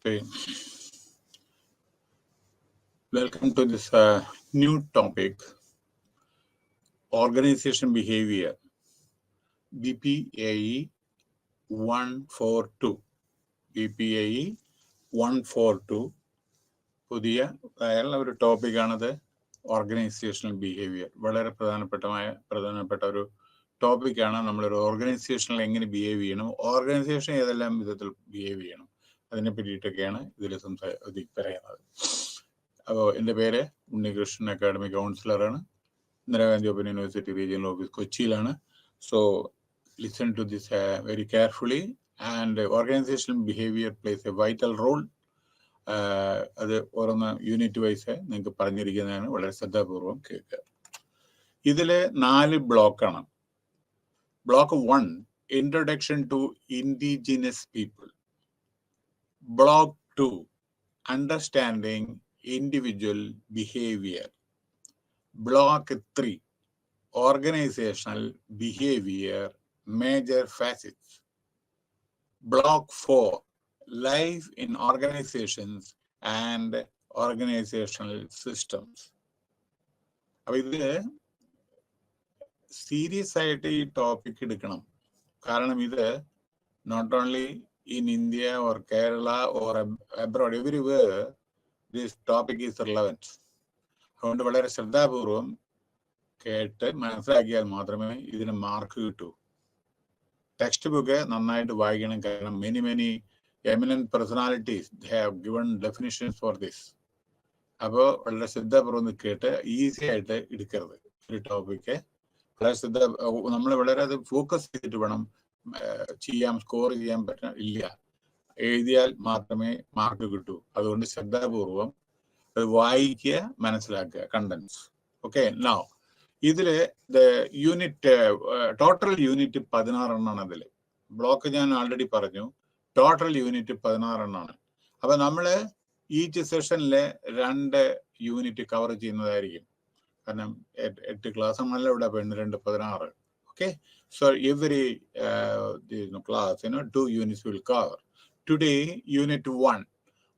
Spain. Welcome to this new topic, organization behavior, BPAE 142. BPAE 142 പുതിയ ഒരു ടോപ്പിക്കാണത്. Organisational behaviour വളരെ പ്രധാനപ്പെട്ട ഒരു ടോപ്പിക്കാണ്. നമ്മളൊരു ഓർഗനൈസേഷനിൽ എങ്ങനെ ബിഹേവ് ചെയ്യണം, ഓർഗനൈസേഷൻ ഏതെല്ലാം വിധത്തിൽ ബിഹേവ് ചെയ്യണം, അതിനെ പറ്റിയിട്ടൊക്കെയാണ് ഇതിൽ പറയുന്നത്. അപ്പോൾ എൻ്റെ പേര് ഉണ്ണികൃഷ്ണൻ, അക്കാഡമിക് കൗൺസിലറാണ്. Indira Gandhi open university regional office കൊച്ചിയിലാണ്. So listen to this very carefully. And organizational behaviour plays a vital role. അത് ഓരോന്ന് യൂണിറ്റ് വൈസ് നിങ്ങൾക്ക് പറഞ്ഞിരിക്കുന്നതാണ്. വളരെ ശ്രദ്ധാപൂർവം കേൾക്കുക. ഇതില് 4 ബ്ലോക്കാണ്. Block 1, introduction to indigenous people. Block 2, understanding individual behaviour. Block 3, organizational behavior, major facets. Block 4, life in organizations and organizational systems. അപ്പോൾ ഇത് സീരിയസ് ആയിട്ട് ഈ ടോപ്പിക് എടുക്കണം. കാരണം ഇത് not only in India or Kerala or abroad, everywhere this topic is relevant. അതുകൊണ്ട് വളരെ ശ്രദ്ധാപൂർവം കേട്ട് മനസ്സിലാക്കിയാൽ മാത്രമേ ഇതിന് മാർക്ക് കിട്ടൂ. ടെക്സ്റ്റ് ബുക്ക് നന്നായിട്ട് വായിക്കണം. കാരണം many eminent personalities have given definitions for this. അപ്പോൾ വളരെ ശ്രദ്ധാപൂർവം കേട്ട് ഈസി ആയിട്ട് എടുക്കരുത് ഒരു ടോപ്പിക്ക്. വളരെ നമ്മൾ വളരെ അത് ഫോക്കസ് ചെയ്തിട്ട് വേണം ചെയ്യാൻ. സ്കോർ ചെയ്യാൻ ഇല്ല, എഴുതിയാൽ മാത്രമേ മാർക്ക് കിട്ടൂ. അതുകൊണ്ട് ശ്രദ്ധാപൂർവം അത് വായിക്കുക, മനസ്സിലാക്കുക കണ്ടന്റ്സ്. ഓക്കെ, നൗ ഇതില് യൂണിറ്റ് ടോട്ടൽ യൂണിറ്റ് 16 എണ്ണാണ്. അതിൽ ബ്ലോക്ക് ഞാൻ ആൾറെഡി പറഞ്ഞു. Total unit 16 എണ്ണാണ്. അപ്പൊ നമ്മള് ഈച്ച് സെഷനിലെ 2 യൂണിറ്റ് കവർ ചെയ്യുന്നതായിരിക്കും. കാരണം 8 ക്ലാസ് ആണല്ലോ ഇവിടെ. 2 16. Okay, so every class 2 units will cover. Today unit 1,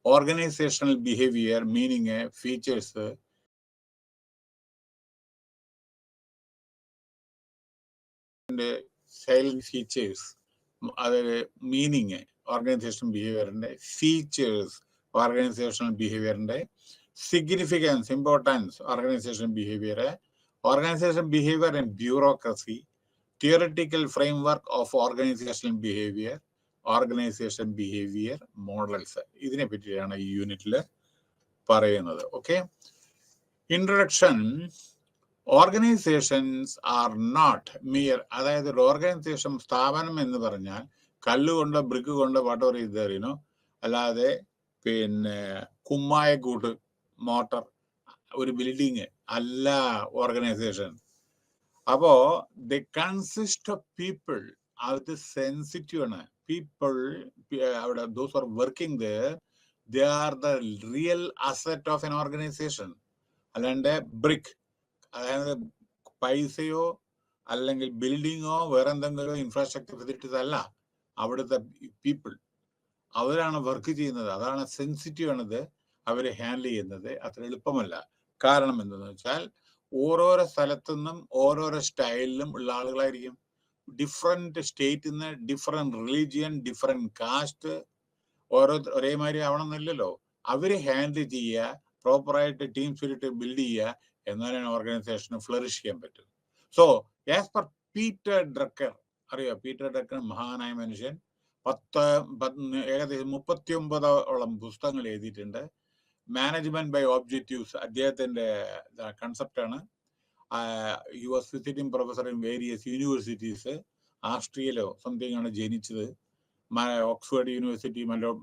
organizational behavior, meaning features, silent features, അതായത് മീനിങ്, ഓർഗനൈസേഷൻ ബിഹേവിയറിന്റെ ഫീച്ചേഴ്സ്, ഓർഗനൈസേഷണൽ ബിഹേവിയറിന്റെ significance, importance, organization behaviour and bureaucracy, theoretical framework of organizational behaviour, organization behaviour models. ഇതിനെ പറ്റിയാണ് ഈ യൂണിറ്റിൽ പറയുന്നത്. Okay, introduction. Organizations are not mere, അതായത് ഒരു ഓർഗനൈസേഷൻ സ്ഥാപനം എന്ന് പറഞ്ഞാൽ കല്ലുകൊണ്ടോ ബ്രിക്ക് കൊണ്ടോ വാട്ടർ ഇതറിയണോ, അല്ലാതെ കുമ്മായക്കൂട്ട്, മോട്ടർ, ഒരു ബിൽഡിങ് അല്ല ഓർഗനൈസേഷൻ. അപ്പോ ദ കൺസിസ്റ്റ് ഓഫ് പീപ്പിൾ. അത് സെൻസിറ്റീവ് ആണ്. പീപ്പിൾ അവിടെ those are working there, they are the real asset of an organization. അല്ലാണ്ട് ബ്രിക്ക്, അതായത് പൈസയോ അല്ലെങ്കിൽ ബിൽഡിങ്ങോ വേറെ എന്തെങ്കിലും ഇൻഫ്രാസ്ട്രക്ചർ ഫെസിലിറ്റീസ് അല്ല. അവിടുത്തെ പീപ്പിൾ, അവരാണ് വർക്ക് ചെയ്യുന്നത്. അതാണ് സെൻസിറ്റീവ് ആണത്. അവരെ ഹാൻഡിൽ ചെയ്യുന്നത് അത്ര എളുപ്പമല്ല. കാരണം എന്തെന്ന് വെച്ചാൽ ഓരോരോ സ്ഥലത്തുനിന്നും ഓരോരോ സ്റ്റൈലിലും ഉള്ള ആളുകളായിരിക്കും. ഡിഫറെന്റ് സ്റ്റേറ്റിൽ നിന്ന്, ഡിഫറെന്റ് റിലീജിയൻ, ഡിഫറെന്റ് കാസ്റ്റ്, ഒരേമാതിരി ആവണമെന്നില്ലല്ലോ. അവരെ ഹാൻഡിൽ ചെയ്യുക, പ്രോപ്പറായിട്ട് ടീം സ്പിരിറ്റ് ബിൽഡ് ചെയ്യുക, എന്നാലാണ് ഓർഗനൈസേഷന് ഫ്ലറിഷ് ചെയ്യാൻ പറ്റും. So as per Peter Drucker, അറിയോ പീറ്റർ ഡ്രക്കർ മഹാനായ മനുഷ്യൻ, ഏകദേശം 39ഓളം പുസ്തകങ്ങൾ എഴുതിയിട്ടുണ്ട്. മാനേജ്മെന്റ് ബൈ ഒബ്ജക്റ്റീവ്സ് അദ്ദേഹത്തിന്റെ കൺസെപ്റ്റാണ്. He was visiting professor in various universities. ആസ്ട്രിയയിലോ സംതിങ് ആണ് ജനിച്ചത്. ഓക്സ്ഫോർഡ് യൂണിവേഴ്സിറ്റി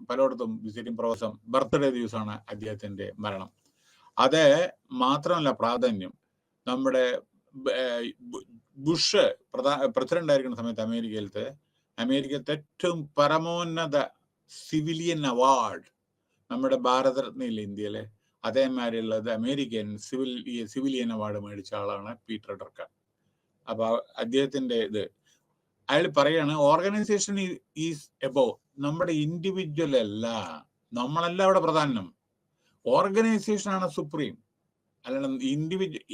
പലയിടത്തും വിസിറ്റിംഗ് പ്രൊഫസർ. ബർത്ത്ഡേ ദിവസമാണ് അദ്ദേഹത്തിന്റെ മരണം. അത് മാത്രമല്ല പ്രാധാന്യം, നമ്മുടെ ബുഷ് പ്രസിഡന്റ് ആയിരിക്കുന്ന സമയത്ത് അമേരിക്കത്തെ ഏറ്റവും പരമോന്നത സിവിലിയൻ അവാർഡ്, നമ്മുടെ ഭാരതരത്നയിൽ ഇന്ത്യയിലെ, അതേമാതിരിയുള്ളത് അമേരിക്കൻ സിവിലിയൻ അവാർഡ് മേടിച്ച ആളാണ് പീറ്റർ ഡ്രക്കർ. അപ്പൊ അദ്ദേഹത്തിന്റെ അയാൾ പറയാണ് ഓർഗനൈസേഷൻ ഈസ് എബോവ് നമ്മുടെ ഇൻഡിവിജ്വൽ അല്ല, നമ്മളല്ല അവിടെ പ്രധാനം. ഓർഗനൈസേഷൻ ആണ് സുപ്രീം. അല്ലാണ്ട്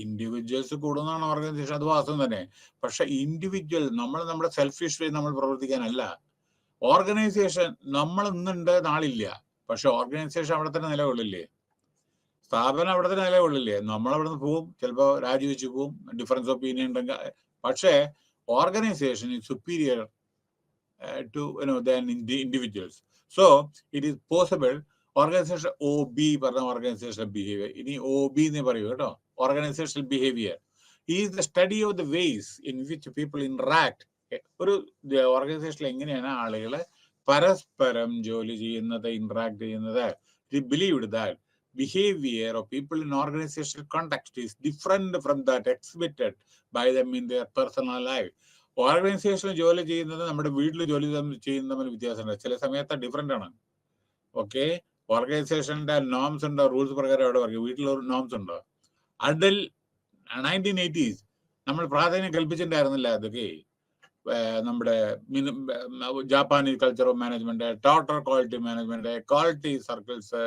ഇൻഡിവിജ്വൽസ് കൂടുന്നതാണ് ഓർഗനൈസേഷൻ, അത് വാസ്തവം തന്നെ. പക്ഷെ ഇൻഡിവിജ്വൽ നമ്മുടെ സെൽഫിഷ് വേ നമ്മൾ പ്രവർത്തിക്കാനല്ല. ഓർഗനൈസേഷൻ നമ്മൾ ഇന്നുണ്ട് നാളില്ല, പക്ഷെ ഓർഗനൈസേഷൻ അവിടെ തന്നെ നിലകൊള്ളില്ലേ, സ്ഥാപനം അവിടെ തന്നെ നിലകൊള്ളില്ലേ. നമ്മളവിടെ നിന്ന് പോവും, ചിലപ്പോൾ രാജിവെച്ച് പോവും, ഡിഫറൻസ് ഒപ്പീനിയൻ ഉണ്ടെങ്കിൽ. പക്ഷേ organisation is superior to than individuals. So it is possible. Organisation OB പറഞ്ഞ ഓർഗനൈസേഷണൽ ബിഹേവിയർ. ഇനി OB എന്ന് പറയൂ കേട്ടോ. Organisational behaviour is the study of the ways in which people interact. ഒരു ഓർഗനൈസേഷനിൽ എങ്ങനെയാണ് ആളുകൾ പരസ്പരം ജോലി ചെയ്യുന്നത്, ഇന്ററാക്ട് ചെയ്യുന്നത്. They believed that behavior of people in organizational context is different from that exhibited by them in their personal life. ഓർഗനൈസേഷനിൽ ജോലി ചെയ്യുന്നത് നമ്മുടെ വീട്ടിൽ ജോലി ചെയ്യുന്ന തമ്മിൽ വ്യത്യാസമുണ്ട്. ചില സമയത്ത് ഡിഫറെന്റ് ആണ്. ഓക്കെ, ഓർഗനൈസേഷന്റെ നോംസ് ഉണ്ടോ, റൂൾസ് പ്രകാരം അവിടെ പറയും. വീട്ടിലൊരു നോംസ് ഉണ്ടോ? അതിൽ 1980s നമ്മൾ പ്രാധാന്യം കൽപ്പിച്ചിട്ടുണ്ടായിരുന്നില്ല. അതൊക്കെ നമ്മുടെ Japanese culture of management, total quality management, quality circles,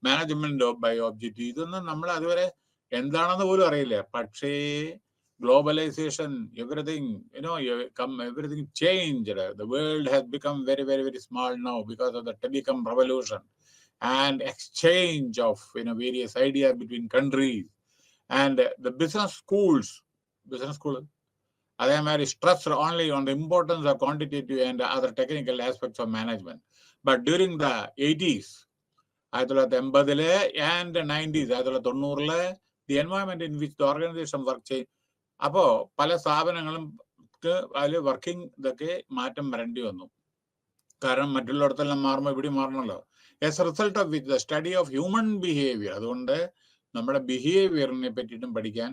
management by objective, ഇതൊന്നും നമ്മൾ അതുവരെ എന്താണെന്ന് പോലും അറിയില്ല. പക്ഷേ globalization, everything, everything changed. The world has become very, very, very small now because of the telecom revolution and exchange of various ideas between countries. And the business schools are stressed only on the importance of quantitative and other technical aspects of management. But during the 80s, 1980 and 90s, 1990, the environment in which the organization work changed. അപ്പോൾ പല സ്ഥാപനങ്ങളും അതിൽ working ഇതൊക്കെ മാറ്റം വരേണ്ടി വന്നു. കാരണം മറ്റുള്ളിടത്തെല്ലാം മാറുമ്പോൾ ഇവിടെ മാറണമല്ലോ. As a result of with the study of human behaviour. അതുകൊണ്ട് നമ്മുടെ ബിഹേവിയറിനെ പറ്റിയിട്ടും പഠിക്കാൻ,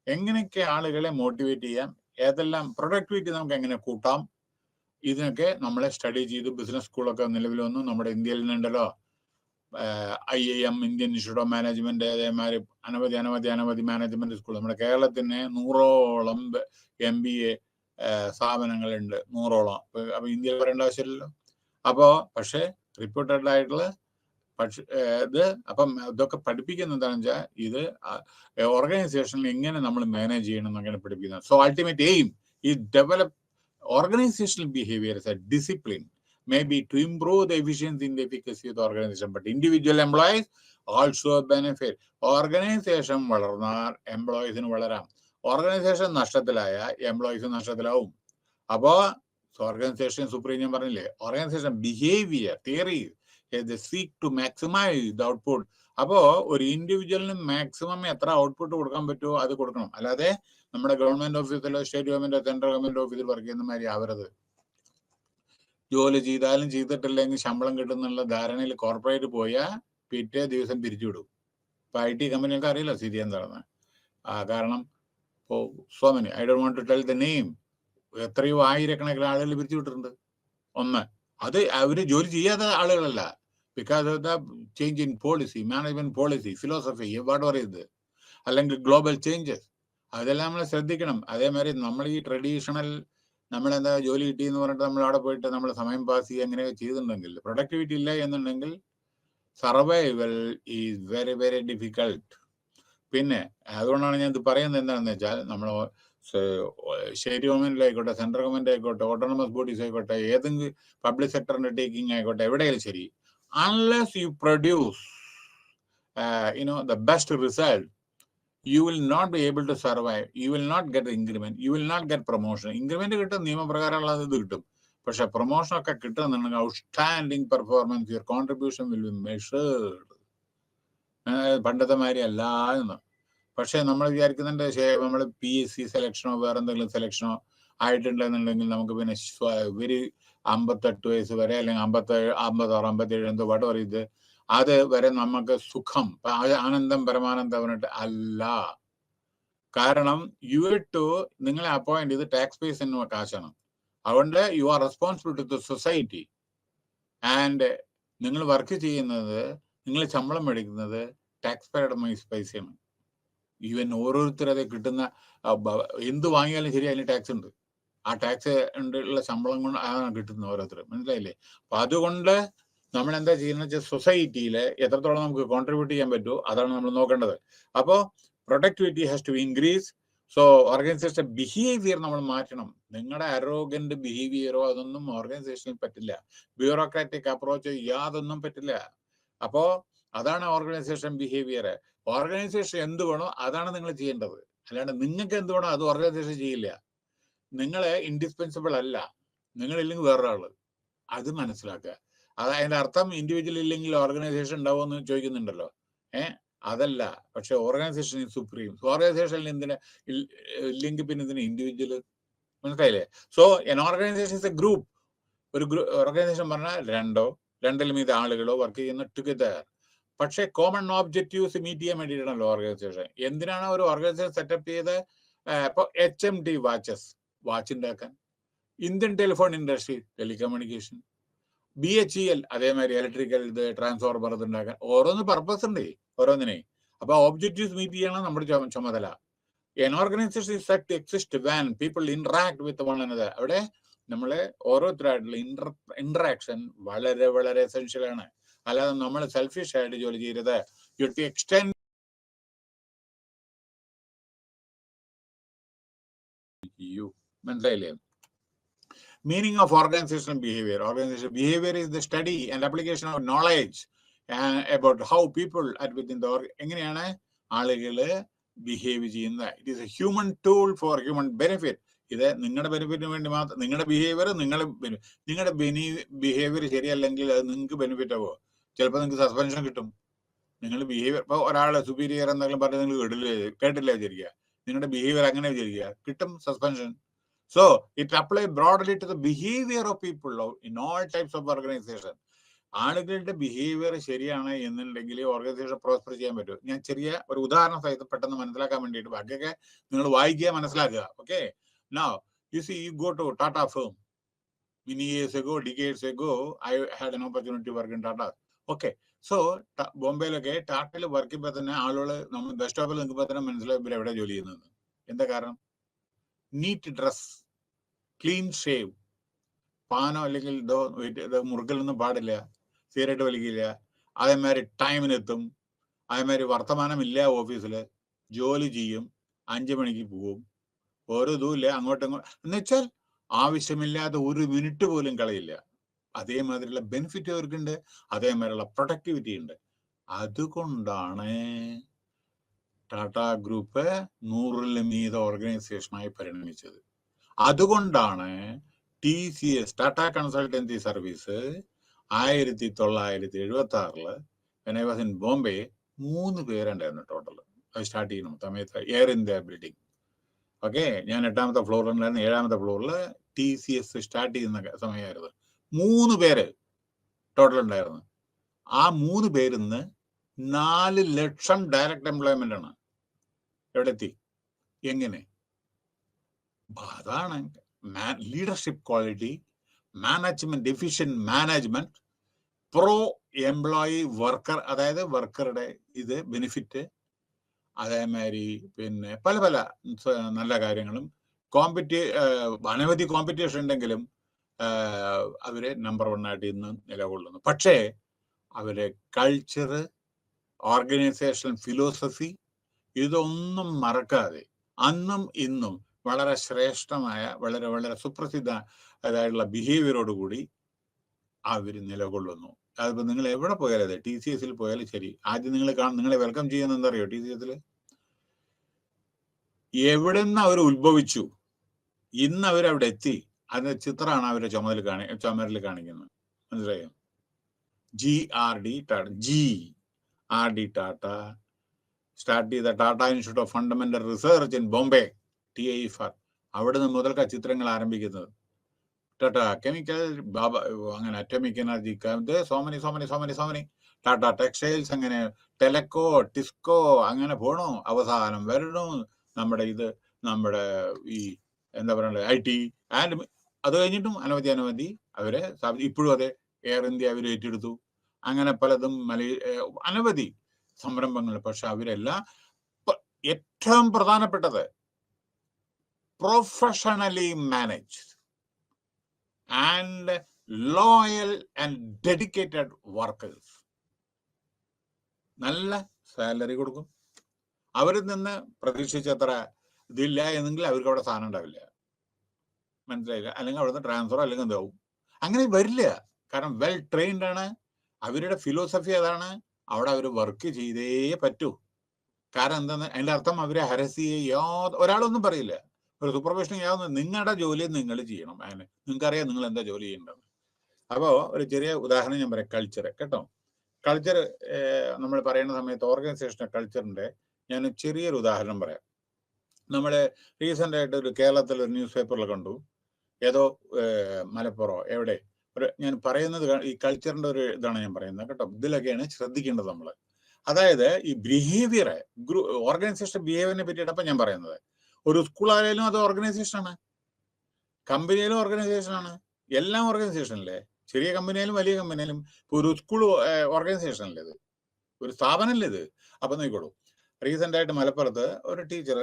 എങ്ങനെയൊക്കെ ആളുകളെ മോട്ടിവേറ്റ് ചെയ്യാം, ഏതെല്ലാം പ്രൊഡക്ടിവിറ്റി നമുക്ക് എങ്ങനെ കൂട്ടാം, ഇതിനൊക്കെ നമ്മളെ സ്റ്റഡി ചെയ്ത് ബിസിനസ് സ്കൂളൊക്കെ നിലവിൽ വന്നു. നമ്മുടെ ഇന്ത്യയിൽ നിന്നുണ്ടല്ലോ IIM, Indian institute of management, അതേമാതിരി അനവധി മാനേജ്മെന്റ് സ്കൂൾ. നമ്മുടെ കേരളത്തിന് 100ഓളം MBA സ്ഥാപനങ്ങളുണ്ട്, 100ഓളം. അപ്പൊ ഇന്ത്യയിൽ പറയേണ്ട ആവശ്യമില്ലല്ലോ. അപ്പോ പക്ഷെ റിപ്പോർട്ടഡ് ആയിട്ടുള്ള അപ്പം ഇതൊക്കെ പഠിപ്പിക്കുന്നത് എന്താണെന്ന് വെച്ചാൽ ഇത് ഓർഗനൈസേഷനിൽ എങ്ങനെ നമ്മൾ മാനേജ് ചെയ്യണം എന്നൊക്കെയാണ് പഠിപ്പിക്കുന്നത്. So ultimate aim is develop organisational behaviour as A discipline, maybe to improve the efficiency and the efficacy of the organization, but individual employees also benefit. Organization വളർന്നാൽ എംപ്ലോയീസിന് വളരാം. Organisation നഷ്ടത്തിലായ employees നഷ്ടത്തിലാവും. അപ്പോ ഓർഗനൈസേഷൻ സുപ്രീം ഞാൻ പറഞ്ഞില്ലേ, organisation behaviour theory seek to maximise the output. അപ്പോ ഒരു ഇൻഡിവിജ്വലിന് maximum എത്ര output കൊടുക്കാൻ പറ്റുമോ അത് കൊടുക്കണം. അല്ലാതെ നമ്മുടെ ഗവൺമെന്റ് ഓഫീസിലോ സ്റ്റേറ്റ് ഗവൺമെന്റോ സെൻട്രൽ ഗവൺമെന്റ് ഓഫീസിൽ വർക്ക് ചെയ്യുന്ന മാതിരി ആവരുത്. ജോലി ചെയ്താലും ചെയ്തിട്ടില്ലെങ്കിൽ ശമ്പളം കിട്ടുന്നുള്ള ധാരണയിൽ കോർപ്പറേറ്റ് പോയാൽ പിറ്റേ ദിവസം പിരിച്ചുവിടും. ഇപ്പൊ IT കമ്പനികൾക്ക് അറിയില്ല സ്ഥിതി എന്താണെന്ന്. കാരണം ഇപ്പോൾ so many, I don't want to tell the name, എത്രയോ ആയിരക്കണക്കിന് ആളുകൾ പിരിച്ചുവിട്ടിട്ടുണ്ട്. ഒന്ന്, അത് അവര് ജോലി ചെയ്യാത്ത ആളുകളല്ല, because of the change in policy, management policy, philosophy, what പറയുന്നത്, അല്ലെങ്കിൽ ഗ്ലോബൽ ചേഞ്ചസ്, അതെല്ലാം നമ്മൾ ശ്രദ്ധിക്കണം. അതേമാതിരി നമ്മൾ ഈ ട്രഡീഷണൽ നമ്മളെന്താ ജോലി കിട്ടി എന്ന് പറഞ്ഞിട്ട് നമ്മൾ അവിടെ പോയിട്ട് നമ്മൾ സമയം പാസ് ചെയ്യുക അങ്ങനെയൊക്കെ ചെയ്തിട്ടുണ്ടെങ്കിൽ, പ്രൊഡക്ടിവിറ്റി ഇല്ല എന്നുണ്ടെങ്കിൽ survival is very very difficult. പിന്നെ അതുകൊണ്ടാണ് ഞാൻ ഇത് പറയുന്നത് എന്താണെന്ന് വെച്ചാൽ, നമ്മൾ സ്റ്റേറ്റ് ഗവൺമെന്റിലായിക്കോട്ടെ, സെൻട്രൽ ഗവൺമെന്റ് ആയിക്കോട്ടെ, ഓട്ടോണമസ് ബോഡീസ് ആയിക്കോട്ടെ, ഏതെങ്കിലും പബ്ലിക് സെക്ടറിന്റെ ടേക്കിംഗ് ആയിക്കോട്ടെ, എവിടെയായാലും ശരി, unless you produce the best result, you will not be able to survive. You will not get the increment. You will not get promotion. Increment കിട്ടും, നിയമപ്രകാരമുള്ള ഇത് കിട്ടും. പക്ഷെ പ്രൊമോഷൻ ഒക്കെ കിട്ടുന്നുണ്ടെങ്കിൽ outstanding performance, your contribution will be measured. പണ്ടത്തെ മാതിരി അല്ല എന്ന്. പക്ഷെ നമ്മൾ വിചാരിക്കുന്നുണ്ട് നമ്മൾ PSC സെലക്ഷനോ വേറെ എന്തെങ്കിലും സെലക്ഷനോ ആയിട്ടുണ്ടെന്നുണ്ടെങ്കിൽ നമുക്ക് പിന്നെ വെരി 58 വയസ്സ് വരെ അല്ലെങ്കിൽ 56, 57 എന്തോ പാട്ട് പറയുന്നത്, അത് വരെ നമുക്ക് സുഖം, ആനന്ദം, പരമാനന്ദം പറഞ്ഞിട്ട് അല്ല. കാരണം നിങ്ങളെ അപ്പോയിന്റ് ചെയ്ത് ടാക്സ് പേസിന് കാശാണ്. അതുകൊണ്ട് you are responsible to the society. And നിങ്ങൾ വർക്ക് ചെയ്യുന്നത്, നിങ്ങൾ ശമ്പളം മേടിക്കുന്നത് ടാക്സ് പേയുടെ പൈസയാണ്. ഈവൻ ഓരോരുത്തരത് കിട്ടുന്ന എന്ത് വാങ്ങിയാലും ശരി അതിന് ടാക്സ് ഉണ്ട്. ആ ടാക്സ് ഉള്ള ശമ്പളം കൊണ്ട് ആണ് കിട്ടുന്നത് ഓരോരുത്തർ, മനസ്സിലായില്ലേ? അപ്പൊ അതുകൊണ്ട് നമ്മൾ എന്താ ചെയ്യുന്നത് വെച്ചാൽ സൊസൈറ്റിയിൽ എത്രത്തോളം നമുക്ക് കോൺട്രിബ്യൂട്ട് ചെയ്യാൻ പറ്റുമോ അതാണ് നമ്മൾ നോക്കേണ്ടത്. അപ്പോൾ productivity has to increase. So organisation behaviour നമ്മൾ മാറ്റണം. നിങ്ങളുടെ അരോഗന്റ് ബിഹേവിയറോ അതൊന്നും ഓർഗനൈസേഷനിൽ പറ്റില്ല. ബ്യൂറോക്രാറ്റിക് അപ്രോച്ച് യാതൊന്നും പറ്റില്ല. അപ്പോ അതാണ് ഓർഗനൈസേഷൻ ബിഹേവിയർ. ഓർഗനൈസേഷൻ എന്ത് വേണോ അതാണ് നിങ്ങൾ ചെയ്യേണ്ടത്. അല്ലാണ്ട് നിങ്ങൾക്ക് എന്ത് വേണോ അത് ഓർഗനൈസേഷൻ ചെയ്യില്ല. നിങ്ങളെ ഇൻഡിസ്പെൻസിബിൾ അല്ല. നിങ്ങളില്ലെങ്കിൽ വേറൊരാള്. അത് മനസ്സിലാക്കുക. അതിന്റെ അർത്ഥം ഇൻഡിവിജ്വൽ ഇല്ലെങ്കിൽ ഓർഗനൈസേഷൻ ഉണ്ടാവുമെന്ന് ചോദിക്കുന്നുണ്ടല്ലോ. അതല്ല. പക്ഷെ ഓർഗനൈസേഷൻ ഈസ് സുപ്രീം. ഓർഗനൈസേഷനിൽ എന്തിനാ ഇല്ലെങ്കിൽ പിന്നെ എന്തിനാ ഇൻഡിവിജ്വൽ? മനസ്സിലായില്ലേ? So N organisation is A group. ഒരു ഓർഗനൈസേഷൻ പറഞ്ഞാൽ രണ്ടിലും ഇത് ആളുകളോ വർക്ക് ചെയ്യുന്ന ടുഗദർ. പക്ഷെ കോമൺ ഓബ്ജക്റ്റീവ്സ് മീറ്റ് ചെയ്യാൻ വേണ്ടിയിട്ടാണല്ലോ ഓർഗനൈസേഷൻ. എന്തിനാണ് ഒരു ഓർഗനൈസേഷൻ സെറ്റപ്പ് ചെയ്ത്? ഇപ്പൊ HMT വാച്ച് ഉണ്ടാക്കാൻ, Indian telephone industry telecommunication, BHEL അതേമാതിരി ഇലക്ട്രിക്കൽ ഇത് ട്രാൻസ്ഫോർമർ ഇത് ഉണ്ടാക്കാൻ. ഓരോന്ന് പർപ്പസ് ഉണ്ട് ഓരോന്നിനെ. അപ്പൊ ഓബ്ജക്റ്റീവ്സ് മീറ്റ് ചെയ്യണം നമ്മുടെ ചുമതല. An organisation is set to exist when people interact with one another. അവിടെ നമ്മളെ ഓരോരുത്തരായിട്ടുള്ള ഇന്ററാക്ഷൻ വളരെ വളരെ എസെൻഷ്യൽ ആണ്. അല്ലാതെ നമ്മൾ സെൽഫിഷ് ആയിട്ട് ജോലി ചെയ്യരുത്. യു ടു എക്സ്റ്റെൻഡ് മനസ്സിലായില്ലേ? Meaning of organizational behavior. Organizational behavior is the study and application of knowledge about how people are within the എങ്ങനെയാണ് ആളുകള് ബിഹേവ് ചെയ്യുന്നത്. It is A human tool for human benefit. ഇത് നിങ്ങളുടെ ബെനിഫിറ്റിന് വേണ്ടി മാത്രം. നിങ്ങളുടെ behaviour നിങ്ങളുടെ ബിഹേവിയർ ശരിയല്ലെങ്കിൽ അത് നിങ്ങൾക്ക് ബെനിഫിറ്റ് ആവോ? ചിലപ്പോൾ നിങ്ങൾക്ക് സസ്പെൻഷൻ കിട്ടും. നിങ്ങൾ ബിഹേവിയർ ഇപ്പോൾ ഒരാളെ സുപ്പീരിയർ എന്തെങ്കിലും പറഞ്ഞ് നിങ്ങൾ കേട്ടില്ല വിചാരിക്കുക. നിങ്ങളുടെ ബിഹേവിയർ അങ്ങനെ വിചാരിക്കുക, കിട്ടും suspension. So it applies broadly to the behavior of people in all types of organization. ആളുകളുടെ ബിഹേവിയർ ശരിയാണ് എന്നുണ്ടെങ്കിൽ ഓർഗനൈസേഷൻ പ്രോസ്പർ ചെയ്യാൻ പറ്റും. ഞാൻ ചെറിയ ഒരു ഉദാഹരണം സഹിതം പെട്ടെന്ന് മനസ്സിലാക്കാൻ വേണ്ടിയിട്ട്, ബാക്കിയൊക്കെ നിങ്ങൾ വായിക്കുക, മനസ്സിലാക്കുക. Okay, now you see, you go to Tata firm. Many years ago, decades ago, I had an opportunity to work in Tata. Okay, so ബോംബെയിലൊക്കെ ടാറ്റയിൽ വർക്ക് ചെയ്യുമ്പോൾ തന്നെ ആളുകൾ നമ്മൾ ബസ് സ്റ്റോപ്പിൽ നിൽക്കുമ്പോൾ തന്നെ മനസ്സിലായി ഇവർ എവിടെ ജോലി ചെയ്യുന്നത്. എന്താ കാരണം? നീറ്റ് ഡ്രസ്, ക്ലീൻ ഷേവ്, പാനോ അല്ലെങ്കിൽ മുറുക്കലൊന്നും പാടില്ല, സിഗരറ്റ് വലിക്കില്ല, അതേമാതിരി ടൈമിനെത്തും, അതേമാതിരി വർത്തമാനമില്ല, ഓഫീസിൽ ജോലി ചെയ്യും, 5 മണിക്ക് പോവും, ഓരോ ഇതുമില്ല, അങ്ങോട്ടും എന്ന് വെച്ചാൽ ആവശ്യമില്ലാത്ത ഒരു മിനിറ്റ് പോലും കളയില്ല. അതേമാതിരിയുള്ള ബെനിഫിറ്റ് അവർക്കുണ്ട്, അതേമാതിരിയുള്ള പ്രൊഡക്ടിവിറ്റി ഉണ്ട്. അതുകൊണ്ടാണ് ടാറ്റ ഗ്രൂപ്പ് 100-ൽ ഓർഗനൈസേഷനായി പരിണമിച്ചത്. അതുകൊണ്ടാണ് TCS Tata consultancy service 1976 when I was in Bombay 3 പേരുണ്ടായിരുന്നു ടോട്ടൽ. അത് സ്റ്റാർട്ട് ചെയ്യണം സമയത്ത് എയർ ഇന്ത്യ ബിൽഡിംഗ്. ഓക്കെ, ഞാൻ 8ാമത്തെ ഫ്ലോറിലുണ്ടായിരുന്നു. 7ാമത്തെ ഫ്ലോറിൽ TCS സ്റ്റാർട്ട് ചെയ്യുന്ന സമയമായിരുന്നു. 3 പേര് ടോട്ടൽ ഉണ്ടായിരുന്നു. ആ 3 പേരിൽ നിന്ന് 4 ലക്ഷം ഡയറക്റ്റ് എംപ്ലോയ്മെന്റ് ആണ്. എവിടെ എത്തി? എങ്ങനെ? അതാണ് leadership quality, management, efficient management, pro employee worker, അതായത് വർക്കറുടെ ഇത് ബെനിഫിറ്റ്, അതേമാതിരി പിന്നെ പല പല നല്ല കാര്യങ്ങളും. അനവധി കോമ്പറ്റീഷൻ ഉണ്ടെങ്കിലും അവര് നമ്പർ 1 ആയിട്ട് ഇന്ന് നിലകൊള്ളുന്നു. പക്ഷേ അവരെ കൾച്ചർ, ഓർഗനൈസേഷൻ ഫിലോസഫി ഇതൊന്നും മറക്കാതെ അന്നും ഇന്നും വളരെ ശ്രേഷ്ഠമായ, വളരെ വളരെ സുപ്രസിദ്ധ അതായിട്ടുള്ള ബിഹേവിയറോടുകൂടി അവർ നിലകൊള്ളുന്നു. അതിപ്പോൾ നിങ്ങൾ എവിടെ പോയാലും അതെ, TCSൽ പോയാലും ശരി, ആദ്യം നിങ്ങളെ വെൽക്കം ചെയ്യുന്ന എന്താ അറിയോ? TCSൽ എവിടെ നിന്ന് അവർ ഉത്ഭവിച്ചു, ഇന്ന് അവരവിടെ എത്തി, അതിന്റെ ചിത്രമാണ് അവരുടെ ചുമരിൽ കാണിക്കുന്നത്. മനസ്സിലായോ? GRD ടാറ്റ സ്റ്റാർട്ട് ചെയ്ത Tata institute of fundamental research in Bombay, TIFR. അവിടെ നിന്ന് മുതൽക്ക ചിത്രങ്ങൾ ആരംഭിക്കുന്നത്. ടാറ്റ കെമിക്കൽ, അങ്ങനെ atomic energy, Somani Tata textiles, അങ്ങനെ ടെലക്കോ, ടിസ്കോ, അങ്ങനെ പോണു. അവസാനം വരണു നമ്മുടെ ഈ എന്താ പറയുക IT. ആൻഡ് അത് കഴിഞ്ഞിട്ടും അനവധി അവരെ ഇപ്പോഴും അതെ എയർ ഇന്ത്യ അവർ ഏറ്റെടുത്തു. അങ്ങനെ പലതും അനവധി സംരംഭങ്ങൾ. പക്ഷെ അവരെല്ലാം ഏറ്റവും പ്രധാനപ്പെട്ടത് professionally managed and loyal and dedicated workers. നല്ല സാലറി കൊടുക്കും. അവരിൽ നിന്ന് പ്രതീക്ഷിച്ചത്ര ഇതില്ല എന്നെങ്കിൽ അവർക്ക് അവിടെ സാധനം ഉണ്ടാവില്ല. മനസ്സിലായില്ല? അല്ലെങ്കിൽ അവിടുന്ന് ട്രാൻസ്ഫർ അല്ലെങ്കിൽ എന്താവും. അങ്ങനെ വരില്ല. കാരണം വെൽ ട്രെയിൻഡ് ആണ്. അവരുടെ ഫിലോസഫി അതാണ്. അവിടെ അവർ വർക്ക് ചെയ്തേ പറ്റൂ. കാരണം എന്താന്ന് അതിന്റെ അർത്ഥം അവരെ ഹരസ് ഒരാളൊന്നും പറയില്ല. ഒരു സൂപ്പർവിഷൻ ചെയ്യാവുന്ന നിങ്ങളുടെ ജോലി നിങ്ങൾ ചെയ്യണം. അതിന് നിങ്ങൾക്കറിയാം നിങ്ങൾ എന്താ ജോലി ചെയ്യേണ്ടത്. അപ്പോൾ ഒരു ചെറിയ ഉദാഹരണം ഞാൻ പറയാം. കൾച്ചർ കേട്ടോ. കൾച്ചർ നമ്മൾ പറയുന്ന സമയത്ത് ഓർഗനൈസേഷൻ കൾച്ചറിന്റെ ഞാൻ ചെറിയൊരു ഉദാഹരണം പറയാം. നമ്മൾ റീസെന്റ് ആയിട്ട് ഒരു കേരളത്തിൽ ഒരു ന്യൂസ് പേപ്പറിൽ കണ്ടു. ഏതോ മലപ്പുറം എവിടെ ഞാൻ പറയുന്നത് ഈ കൾച്ചറിന്റെ ഒരു ഇതാണ് ഞാൻ പറയുന്നത് കേട്ടോ. ഇതിലൊക്കെയാണ് ശ്രദ്ധിക്കേണ്ടത് നമ്മൾ. അതായത് ഈ ബിഹേവിയറെ ഓർഗനൈസേഷൻ ബിഹേവിയറിനെ പറ്റിയിട്ടപ്പം ഞാൻ പറയുന്നത്. ഒരു സ്കൂളായാലും അത് ഓർഗനൈസേഷനാണ്, കമ്പനിയിലും ഓർഗനൈസേഷനാണ്, എല്ലാം ഓർഗനൈസേഷനല്ലേ. ചെറിയ കമ്പനിയായാലും വലിയ കമ്പനിയായാലും ഒരു സ്കൂൾ ഓർഗനൈസേഷനല്ലേ, ഇത് ഒരു സ്ഥാപനമല്ലേ ഇത്. അപ്പൊ നോക്കിക്കോളൂ, റീസെന്റ് ആയിട്ട് മലപ്പുറത്ത് ഒരു ടീച്ചർ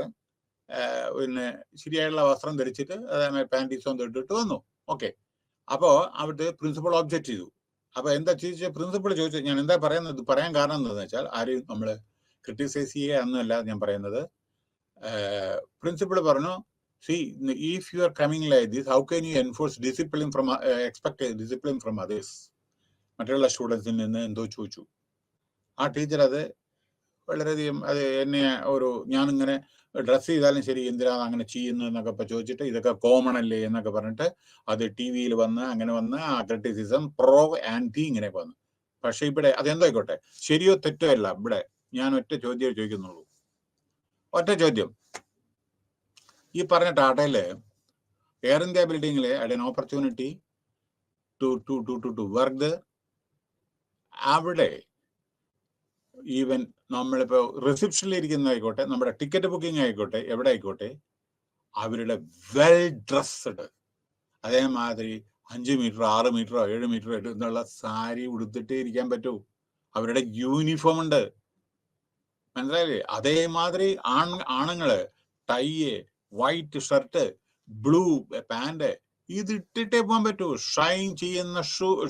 പിന്നെ ശരിയായുള്ള വസ്ത്രം ധരിച്ചിട്ട് അതേമാതിരി പാൻറ്റീസും തൊട്ടിട്ട് വന്നു. ഓക്കെ, അപ്പോ അവിടുത്തെ പ്രിൻസിപ്പൾ ഒബ്ജക്ട് ചെയ്തു. അപ്പൊ എന്താ ചോദിച്ചാൽ പ്രിൻസിപ്പൾ ചോദിച്ചു, ഞാൻ എന്താ പറയുന്നത്, പറയാൻ കാരണം എന്താണെന്ന് വെച്ചാൽ ആരെയും നമ്മൾ ക്രിട്ടിസൈസ് ചെയ്യുക എന്നല്ല ഞാൻ പറയുന്നത്. പ്രിൻസിപ്പൾ പറഞ്ഞു, see, if you are coming like this, how can you enforce discipline from expect discipline from others? മറ്റുള്ള സ്റ്റുഡൻസിൽ നിന്ന് എന്തോ ചോദിച്ചു. ആ ടീച്ചർ അത് വളരെയധികം അത് എന്നെ ഒരു ഞാനിങ്ങനെ ഡ്രസ്സ് ചെയ്താലും ശരി എന്തിനാണ് അങ്ങനെ ചെയ്യുന്നു എന്നൊക്കെ ചോദിച്ചിട്ട് ഇതൊക്കെ കോമൺ അല്ലേ എന്നൊക്കെ പറഞ്ഞിട്ട് അത് ടി വിയിൽ വന്ന് അങ്ങനെ വന്ന് ആ ക്രിറ്റിസിസം പ്രോ ആൻറ്റി ഇങ്ങനെയൊക്കെ വന്നു. പക്ഷെ ഇവിടെ അതെന്തായിക്കോട്ടെ, ശരിയോ തെറ്റോ അല്ല. ഇവിടെ ഞാൻ ഒറ്റ ചോദ്യം ചോദിക്കുന്നുള്ളൂ, ഒറ്റ ചോദ്യം. ഈ പറഞ്ഞ ടാറ്റയില് എയർ ഇന്ത്യ ബിൽഡിങ്ങില് had an opportunity to work. അവിടെ ഈവൻ നമ്മളിപ്പോ റിസപ്ഷനിൽ ഇരിക്കുന്നതായിക്കോട്ടെ, നമ്മുടെ ടിക്കറ്റ് ബുക്കിംഗ് ആയിക്കോട്ടെ, എവിടെ ആയിക്കോട്ടെ, അവരുടെ വെൽ ഡ്രസ്ഡ്, അതേമാതിരി 5 മീറ്റർ 6 മീറ്ററോ 7 മീറ്ററോ എന്നുള്ള സാരി ഉടുത്തിട്ടേ ഇരിക്കാൻ പറ്റൂ. അവരുടെ യൂണിഫോം ഉണ്ട്, മനസ്സിലായില്ലേ? അതേമാതിരി ആണുങ്ങള് tie, white shirt, blue pant ഇതിട്ടിട്ടേ പോകാൻ പറ്റൂ. ഷൈൻ ചെയ്യുന്ന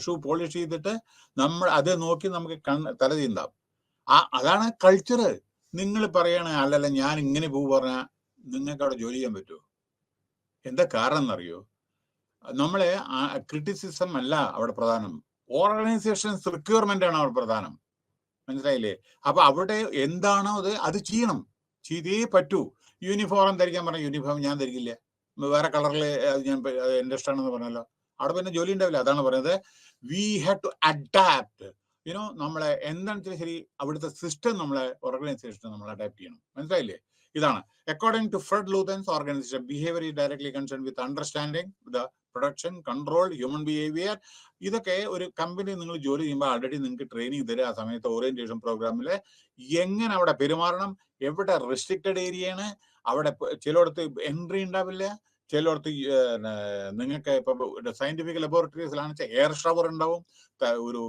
ഷൂ പോളിഷ് ചെയ്തിട്ട് നമ്മൾ അത് നോക്കി നമുക്ക് തല തീന്താം. അതാണ് കൾച്ചർ. നിങ്ങൾ പറയണ അല്ലല്ല ഞാൻ ഇങ്ങനെ പോകും പറഞ്ഞാൽ നിങ്ങൾക്ക് അവിടെ ജോലി ചെയ്യാൻ പറ്റുമോ? എന്താ കാരണം എന്നറിയോ? നമ്മളെ ക്രിറ്റിസിസം അല്ല അവിടെ പ്രധാനം, ഓർഗനൈസേഷൻസ് റിക്വയർമെന്റ് ആണ് അവിടെ പ്രധാനം. മനസ്സിലായില്ലേ? അപ്പൊ അവിടെ എന്താണോ അത് ചെയ്യണം, ചെയ്തേ പറ്റൂ. യൂണിഫോം ധരിക്കാൻ പറഞ്ഞ യൂണിഫോം ഞാൻ ധരിക്കില്ല, വേറെ കളറിൽ ഞാൻ എന്റെ ഇഷ്ടമാണെന്ന് പറഞ്ഞല്ലോ, അവിടെ പിന്നെ ജോലി ഉണ്ടാവില്ല. അതാണ് പറയുന്നത്, we have to adapt. You know നമ്മളെ എന്താണെന്ന് വെച്ചാൽ ശരി, അവിടുത്തെ സിസ്റ്റം നമ്മളെ ഓർഗനൈസേഷൻ നമ്മൾ അഡാപ്റ്റ് ചെയ്യണം. മനസ്സിലായില്ലേ? ഇതാണ് according to Fred Luthans organization behaviour is directly concern with understanding the production control human behaviour. ഇതൊക്കെ ഒരു കമ്പനി നിങ്ങൾ ജോലി ചെയ്യുമ്പോൾ ആൾറെഡി നിങ്ങൾക്ക് ട്രെയിനിങ് തരും. ആ സമയത്ത് ഓറിയന്റേഷൻ പ്രോഗ്രാമിൽ എങ്ങനെ അവിടെ പെരുമാറണം, എവിടെ റെസ്ട്രിക്റ്റഡ് ഏരിയയാണ്, അവിടെ ചിലയിടത്ത് എൻട്രി ഉണ്ടാവില്ല, ചിലയിടത്ത് നിങ്ങൾക്ക് ഇപ്പൊ സയന്റിഫിക് ലബോറട്ടറീസിലാണ് എയർ ഷവർ ഉണ്ടാവും, ഒരു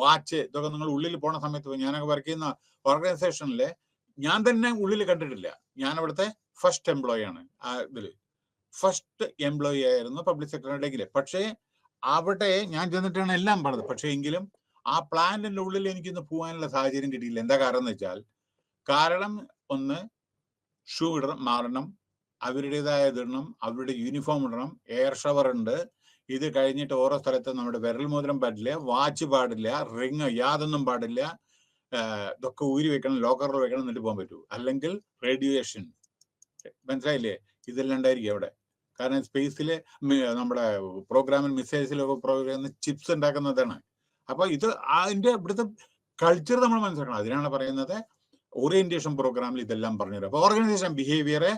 വാച്ച്, ഇതൊക്കെ നിങ്ങൾ ഉള്ളിൽ പോണ സമയത്ത്. ഞാനൊക്കെ വർക്ക് ചെയ്യുന്ന ഓർഗനൈസേഷനിലെ ഞാൻ തന്നെ ഉള്ളിൽ കണ്ടിട്ടില്ല. ഞാൻ അവിടുത്തെ ഫസ്റ്റ് എംപ്ലോയി ആണ്. ആ ഇതില് ഫസ്റ്റ് എംപ്ലോയി ആയിരുന്നു പബ്ലിക് സെക്രട്ടറിയുടെ. പക്ഷേ അവിടെ ഞാൻ ചെന്നിട്ടാണ് എല്ലാം പറഞ്ഞത്. പക്ഷേ എങ്കിലും ആ പ്ലാന്റിന്റെ ഉള്ളിൽ എനിക്കിന്ന് പോകാനുള്ള സാഹചര്യം കിട്ടിയില്ല. എന്താ കാരണം എന്ന് വെച്ചാൽ, കാരണം ഒന്ന്, ഷൂ മാറണം, അവരുടേതായ ഇടണം, അവരുടെ യൂണിഫോം ഇടണം, എയർ ഷവർ ഉണ്ട്. ഇത് കഴിഞ്ഞിട്ട് ഓരോ സ്ഥലത്ത് നമ്മുടെ വിരൽ മോതിരം പാടില്ല, വാച്ച് പാടില്ല, റിങ് യാതൊന്നും പാടില്ല. ഇതൊക്കെ ഊരി വെക്കണം, ലോക്കറിൽ വെക്കണം, എന്നിട്ട് പോകാൻ പറ്റൂ. അല്ലെങ്കിൽ റേഡിയേഷൻ, മനസ്സിലായില്ലേ? ഇതെല്ലാം ഉണ്ടായിരിക്കും അവിടെ. കാരണം സ്പേസില് നമ്മുടെ പ്രോഗ്രാമിൽ മിസൈൽസിലൊക്കെ പ്രോഗ്രാം ചിപ്സ് ഉണ്ടാക്കുന്നതാണ്. അപ്പൊ ഇത് അതിന്റെ ഇവിടുത്തെ കൾച്ചർ നമ്മൾ മനസ്സിലാക്കണം. അതിനാണ് പറയുന്നത് ഓറിയന്റേഷൻ പ്രോഗ്രാമിൽ ഇതെല്ലാം പറഞ്ഞുതരും. അപ്പൊ ഓർഗനൈസേഷൻ ബിഹേവിയറെ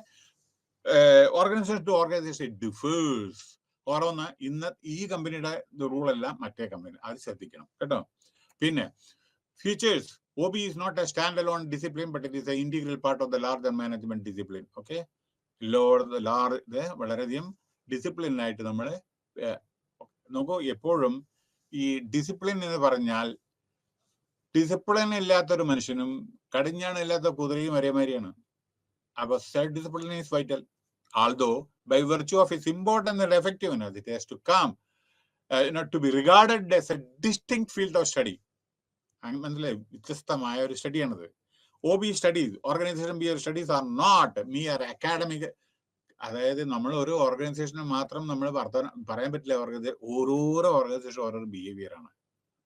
ഓർഗനൈസേഷൻ ടു ഓർഗനൈസേഷൻ ഡിഫേഴ്സ്. ഓരോന്ന് ഇന്ന് ഈ കമ്പനിയുടെ റൂളല്ല മറ്റേ കമ്പനി, അത് ശ്രദ്ധിക്കണം കേട്ടോ. പിന്നെ features, OB is not a standalone discipline, but it is an integral part of the larger management discipline. Okay, വളരെയധികം ഡിസിപ്ലിനായിട്ട് നമ്മൾ നോക്കൂ. എപ്പോഴും ഈ ഡിസിപ്ലിൻ എന്ന് പറഞ്ഞാൽ, ഡിസിപ്ലിൻ ഇല്ലാത്തൊരു മനുഷ്യനും കടിഞ്ഞാണ് ഇല്ലാത്ത കുതിരയും ഒരേമാതിരിയാണ്. അപ്പൊ self discipline is vital. Although by virtue of its importance and effectiveness, it has to come to be regarded as a distinct field of study. മനസ്സിലായി, വ്യത്യസ്തമായ ഒരു സ്റ്റഡിയാണത്. OB studies, organisation behaviour studies are not mere academic. അതായത് നമ്മൾ ഒരു ഓർഗനൈസേഷന് മാത്രം നമ്മൾ പറയാൻ പറ്റില്ല. ഓരോരോ ഓർഗനൈസേഷൻ ഓരോരോ ബിഹേവിയർ ആണ്,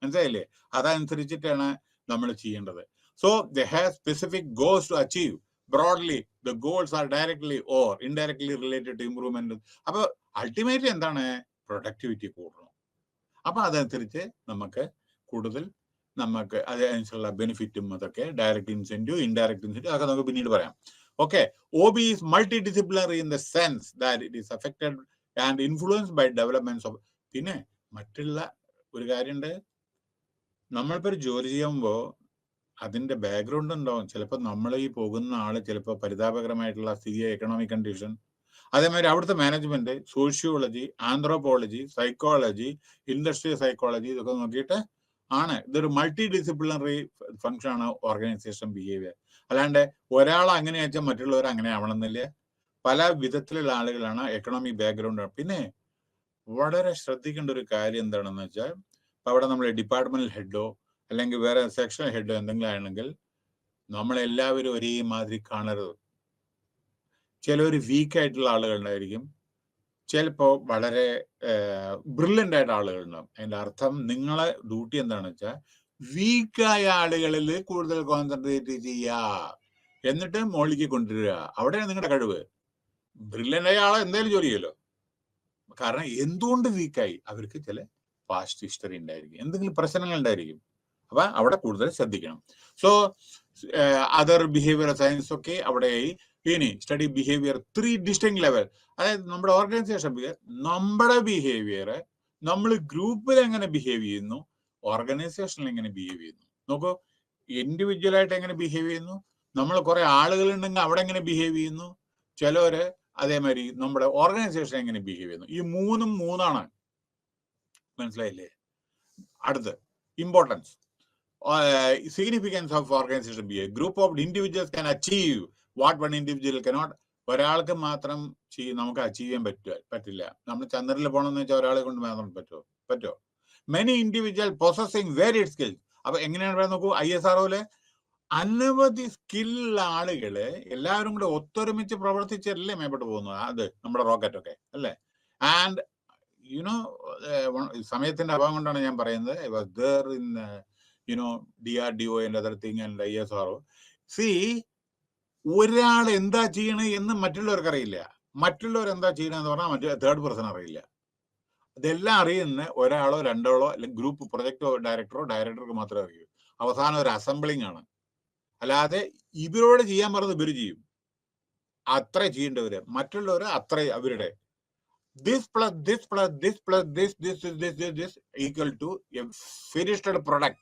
മനസ്സിലായില്ലേ? അതനുസരിച്ചിട്ടാണ് നമ്മൾ ചെയ്യേണ്ടത്. So they have specific goals to achieve. Broadly the goals are directly or indirectly related to improvement. അപ്പൊ അൾട്ടിമേറ്റ്ലി എന്താണ്? പ്രൊഡക്ടിവിറ്റി കൂടണം. അപ്പൊ അതനുസരിച്ച് നമുക്ക് കൂടുതൽ അതനുസരിച്ചുള്ള ബെനിഫിറ്റും അതൊക്കെ ഡയറക്റ്റ് ഇൻസെന്റീവ്, ഇൻഡയറക്റ്റ് ഇൻസെന്റീവ് അതൊക്കെ നമുക്ക് പിന്നീട് പറയാം. Okay, OB is multidisciplinary in the sense that it is affected and influenced by developments of. പിന്നെ മറ്റുള്ള ഒരു കാര്യമുണ്ട്, നമ്മളിപ്പോൾ ഒരു ജോലി ചെയ്യുമ്പോൾ അതിന്റെ ബാക്ക്ഗ്രൗണ്ട് ഉണ്ടാവും. ചിലപ്പോൾ നമ്മൾ ഈ പോകുന്ന ആള് ചിലപ്പോൾ പരിതാപകരമായിട്ടുള്ള സ്ഥിതി, എക്കണോമിക് കണ്ടീഷൻ, അതേമാതിരി അവിടുത്തെ management, sociology, anthropology, psychology, industrial psychology, ഇതൊക്കെ നോക്കിയിട്ട് ആണ്. ഇതൊരു മൾട്ടി ഡിസിപ്ലിനറി ഫംഗ്ഷൻ ആണ് ഓർഗനൈസേഷൻ ബിഹേവിയർ. അല്ലാണ്ട് ഒരാൾ അങ്ങനെ വെച്ചാൽ മറ്റുള്ളവർ അങ്ങനെ ആവണമെന്നില്ല. പല വിധത്തിലുള്ള ആളുകളാണ്, എക്കണോമിക് ബാക്ക്ഗ്രൗണ്ട്. പിന്നെ വളരെ ശ്രദ്ധിക്കേണ്ട ഒരു കാര്യം എന്താണെന്ന് വെച്ചാൽ, ഇപ്പൊ അവിടെ നമ്മൾ ഡിപ്പാർട്ട്മെന്റൽ ഹെഡോ അല്ലെങ്കിൽ വേറെ സെക്ഷണൽ ഹെഡോ എന്തെങ്കിലും ആണെങ്കിൽ നമ്മളെല്ലാവരും ഒരേ മാതിരി കാണരുത്. ചിലർ വീക്കായിട്ടുള്ള ആളുകളുണ്ടായിരിക്കും, ചിലപ്പോൾ വളരെ ബ്രില്യൻ്റ് ആയിട്ട് ആളുകളുണ്ടാവും. അതിന്റെ അർത്ഥം നിങ്ങളെ ഡ്യൂട്ടി എന്താണെന്ന് വെച്ചാൽ വീക്കായ ആളുകളിൽ കൂടുതൽ കോൺസെൻട്രേറ്റ് ചെയ്യുക, എന്നിട്ട് മോളിലേക്ക് കൊണ്ടുവരിക. അവിടെയാണ് നിങ്ങളുടെ കഴിവ്. ബ്രില്യൻ്റ് ആയ ആളെ എന്തായാലും ജോലി ചെയ്യുമല്ലോ. കാരണം എന്തുകൊണ്ട് വീക്കായി? അവർക്ക് ചില പാസ്റ്റ് ഹിസ്റ്ററി ഉണ്ടായിരിക്കും, എന്തെങ്കിലും പ്രശ്നങ്ങൾ ഉണ്ടായിരിക്കും. അപ്പൊ അവിടെ കൂടുതൽ ശ്രദ്ധിക്കണം. സോ അതർ ബിഹേവിയർ സയൻസ് ഒക്കെ അവിടെയായി. ഇനി സ്റ്റഡി ബിഹേവിയർ 3 ഡിസ്റ്റിങ് ലെവൽ. അതായത് നമ്മുടെ ഓർഗനൈസേഷൻ നമ്മുടെ ബിഹേവിയർ, നമ്മൾ ഗ്രൂപ്പിൽ എങ്ങനെ ബിഹേവ് ചെയ്യുന്നു, ഓർഗനൈസേഷനിൽ എങ്ങനെ ബിഹേവ് ചെയ്യുന്നു. നോക്കൂ, ഇൻഡിവിജ്വൽ ആയിട്ട് എങ്ങനെ ബിഹേവ് ചെയ്യുന്നു, നമ്മൾ കുറെ ആളുകൾ ഉണ്ടെങ്കിൽ അവിടെ എങ്ങനെ ബിഹേവ് ചെയ്യുന്നു, ചിലവര് അതേമാതിരി നമ്മുടെ ഓർഗനൈസേഷൻ എങ്ങനെ ബിഹേവ് ചെയ്യുന്നു. ഈ മൂന്നാണ്, മനസ്സിലായില്ലേ? അടുത്ത് importance, significance of organization behavior. Group of individuals can achieve what one individual cannot. ഒരാൾക്ക് മാത്രം നമുക്ക് അച്ചീവ് ചെയ്യാൻ പറ്റില്ല. നമ്മൾ ചന്ദ്രനിൽ പോകണമെന്ന് വെച്ചാൽ ഒരാളെ കൊണ്ട് മാത്രം പറ്റുമോ? Many individual possessing varied skills. അപ്പൊ എങ്ങനെയാണ് പറയാൻ നോക്കൂ, ISROയില് അനവധി സ്കില്ലുള്ള ആളുകള് എല്ലാവരും കൂടെ ഒത്തൊരുമിച്ച് പ്രവർത്തിച്ചല്ലേ മേപ്പോട്ട് പോകുന്നത്. അത് നമ്മുടെ റോക്കറ്റ് ഒക്കെ അല്ലേ. ആൻഡ് യുനോ സമയത്തിന്റെ അഭാവം കൊണ്ടാണ് ഞാൻ പറയുന്നത്. I was there in DRDO and other thing and ISRO. See, ഒരാൾ എന്താ ചെയ്യണേ എന്ന് മറ്റുള്ളവർക്ക് അറിയില്ല. മറ്റുള്ളവർ എന്താ ചെയ്യണമെന്ന് പറഞ്ഞാൽ മറ്റേ തേർഡ് പേഴ്സൺ അറിയില്ല. ഇതെല്ലാം അറിയുന്ന ഒരാളോ രണ്ടാളോ അല്ലെങ്കിൽ ഗ്രൂപ്പ് പ്രൊജക്ടോ ഡയറക്ടർക്ക് മാത്രമേ അറിയൂ. അവസാനം ഒരു അസംബ്ലിംഗ് ആണ്. അല്ലാതെ ഇവരോട് ചെയ്യാൻ പറഞ്ഞത് ഇവര് ചെയ്യും. അത്ര ചെയ്യേണ്ടവര്, മറ്റുള്ളവര് അത്ര അവരുടെ. This plus this plus this plus this equal to a finished product.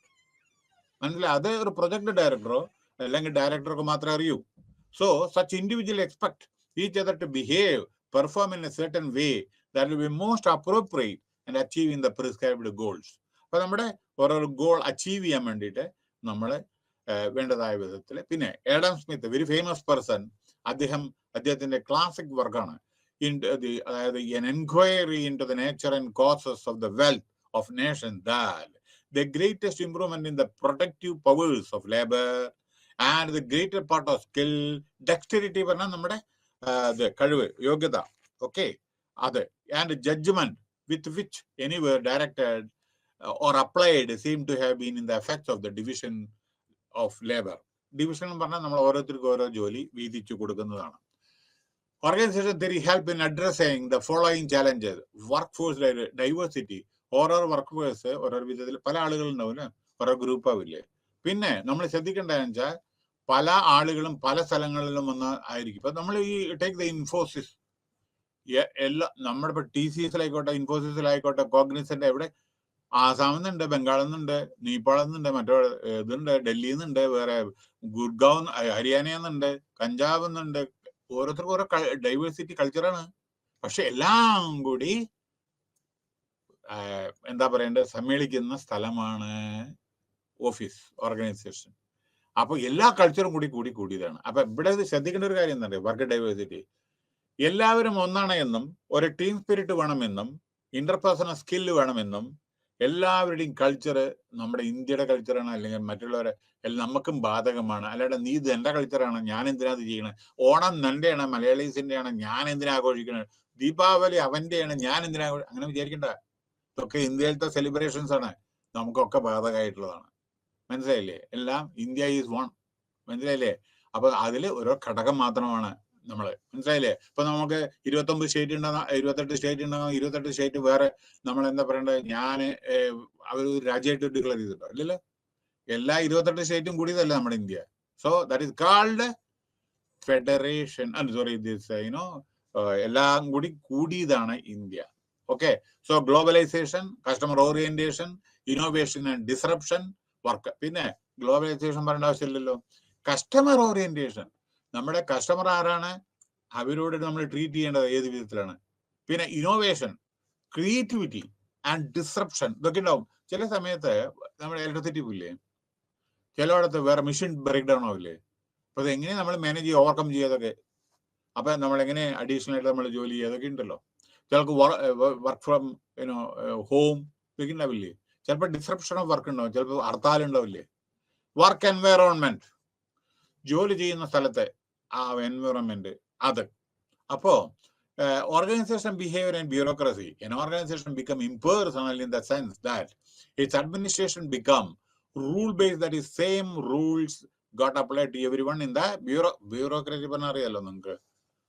മനസ്സിലായി? അത് ഒരു പ്രൊജക്ട് ഡയറക്ടറോ അല്ലെങ്കിൽ ഡയറക്ടർക്ക് മാത്രമേ അറിയൂ. So such individuals expect each other to behave, perform in a certain way that will be most appropriate and achieving the prescribed goals. അപ്പൊ നമ്മുടെ ഓരോ ഗോൾ അച്ചീവ് ചെയ്യാൻ വേണ്ടിയിട്ട് നമ്മൾ വേണ്ടതായ വിധത്തിൽ. പിന്നെ Adam Smith, very famous person, അദ്ദേഹത്തിന്റെ ക്ലാസിക് വർക്കാണ് അതായത് an inquiry into the nature and causes of the wealth of nation, that the greatest improvement in the productive powers of labor and the greater part of skill, dexterity പറഞ്ഞാൽ നമ്മുടെ കഴിവ്, യോഗ്യത, okay, അത്, and judgment with which any were directed or applied seem to have been in the effects of the division of labor. Division എന്ന് പറഞ്ഞാൽ നമ്മൾ ഓരോരുത്തർക്കും ഓരോ ജോലി വീതിച്ചു കൊടുക്കുന്നതാണ്. Organization theory help in addressing the following challenges. Workforce diversity. ഓരോ workforce ഓരോ വിധത്തിൽ പല ആളുകൾ ഉണ്ടാവില്ല, ഓരോ ഗ്രൂപ്പ് ആവില്ലേ. പിന്നെ നമ്മൾ ശ്രദ്ധിക്കേണ്ടതെന്ന് വെച്ചാൽ പല ആളുകളും പല സ്ഥലങ്ങളിലും വന്ന് ആയിരിക്കും. ഇപ്പൊ നമ്മൾ ഈ ടേക്ക് ദ ഇൻഫോസിസ്, എല്ലാ നമ്മുടെ ഇപ്പൊ TCSിലായിക്കോട്ടെ, ഇൻഫോസിസിലായിക്കോട്ടെ, കോഗ്നിസന്റ് എവിടെ, ആസാമിൽ നിന്നുണ്ട്, ബംഗാളിൽ നിന്നുണ്ട്, നേപ്പാളിൽ നിന്നുണ്ട്, മറ്റോ ഇതുണ്ട്, ഡൽഹിയിൽ നിന്നുണ്ട്, വേറെ ഗുർഗാവ്, ഹരിയാനയിൽ നിന്നുണ്ട്, പഞ്ചാബിൽ നിന്നുണ്ട്. ഓരോരുത്തർക്കും ഓരോ ഡൈവേഴ്സിറ്റി കൾച്ചറാണ്. പക്ഷെ എല്ലാം കൂടി എന്താ പറയേണ്ടത്, സമ്മേളിക്കുന്ന സ്ഥലമാണ് ഓഫീസ്, ഓർഗനൈസേഷൻ. അപ്പൊ എല്ലാ കൾച്ചറും കൂടിയതാണ്. അപ്പൊ ഇവിടെ ശ്രദ്ധിക്കേണ്ട ഒരു കാര്യം എന്താ, വർക്ക് ഡൈവേഴ്സിറ്റി. എല്ലാവരും ഒന്നാണ് എന്നും ഒരു ടീം സ്പിരിറ്റ് വേണമെന്നും ഇന്റർപേഴ്സണൽ സ്കില്ല് വേണമെന്നും എല്ലാവരുടെയും കൾച്ചർ നമ്മുടെ ഇന്ത്യയുടെ കൾച്ചറാണ് അല്ലെങ്കിൽ മറ്റുള്ളവരെ നമുക്കും ബാധകമാണ്. അല്ലാതെ നീ ഇത് എന്റെ കൾച്ചറാണ്, ഞാൻ എന്തിനാ ഇത് ചെയ്യണത്? ഓണം നിന്റെയാണ്, മലയാളീസിന്റെയാണ്, ഞാൻ എന്തിനാ ആഘോഷിക്കണത്? ദീപാവലി അവന്റെയാണ്, ഞാൻ എന്തിനാ അങ്ങനെ വിചാരിക്കണ്ട. ഇതൊക്കെ ഇന്ത്യയിലത്തെ സെലിബ്രേഷൻസ് ആണ്, നമുക്കൊക്കെ ബാധകമായിട്ടുള്ളതാണ്. മനസ്സിലായില്ലേ? എല്ലാം ഇന്ത്യ ഈസ് വൺ. മനസ്സിലായില്ലേ? അപ്പൊ അതില് ഓരോ ഘടകം മാത്രമാണ് നമ്മള്. മനസ്സിലായില്ലേ? ഇപ്പൊ നമുക്ക് 29 സ്റ്റേറ്റ് ഉണ്ടെന്ന 28 സ്റ്റേറ്റ് ഉണ്ടെന്ന 28 സ്റ്റേറ്റ് വേറെ നമ്മൾ എന്താ പറയണ്ടത്? ഞാന് അവർ രാജ്യമായിട്ട് ഡിക്ലെയർ ചെയ്തിട്ടോ? ഇല്ലല്ലോ. എല്ലാ 28 സ്റ്റേറ്റും കൂടിയതല്ല നമ്മുടെ India. So that is called federation. Sorry, this എല്ലാം കൂടി കൂടിയതാണ് India. Okay. So globalisation, customer orientation, innovation and disruption, work. പിന്നെ ഗ്ലോബലൈസേഷൻ പറയേണ്ട ആവശ്യമില്ലല്ലോ. കസ്റ്റമർ ഓറിയന്റേഷൻ, നമ്മുടെ കസ്റ്റമർ ആരാണ്, അവരോട് നമ്മൾ ട്രീറ്റ് ചെയ്യേണ്ടത് ഏത് വിധത്തിലാണ്. പിന്നെ ഇന്നോവേഷൻ, ക്രിയേറ്റിവിറ്റി ആൻഡ് ഡിസ്റപ്ഷൻ, ഇതൊക്കെ ഉണ്ടാവും. ചില സമയത്ത് നമ്മുടെ ഇലക്ട്രിസിറ്റി പോയില്ലേ, ചിലയിടത്ത് വേറെ മെഷീൻ ബ്രേക്ക് ഡൗൺ ആവില്ലേ. അപ്പൊ അത് എങ്ങനെ നമ്മൾ മാനേജ് ചെയ്യുക, ഓവർകം ചെയ്യാതൊക്കെ. അപ്പൊ നമ്മൾ എങ്ങനെ അഡീഷണൽ ആയിട്ട് നമ്മൾ ജോലി ചെയ്യുക, അതൊക്കെ ഉണ്ടല്ലോ. ചിലർക്ക് വർക്ക് ഫ്രം ഹോം ഇതൊക്കെ ഉണ്ടാവില്ലേ. ചിലപ്പോൾ ഡിസ്റപ്ഷൻ ഓഫ് വർക്ക് ഉണ്ടാവും, ചിലപ്പോൾ ഹർത്താൽ ഉണ്ടാവില്ലേ. വർക്ക് എൻവയറോൺമെന്റ്, ജോലി ചെയ്യുന്ന സ്ഥലത്തെ ആ എൻവയറോൺമെന്റ് അത്. അപ്പോ organization behavior and bureaucracy. An organization become impersonal in the sense that its administration become rule-based, that is same rules got applied to everyone in the bureaucracy. പറഞ്ഞ അറിയാലോ നിങ്ങൾക്ക്.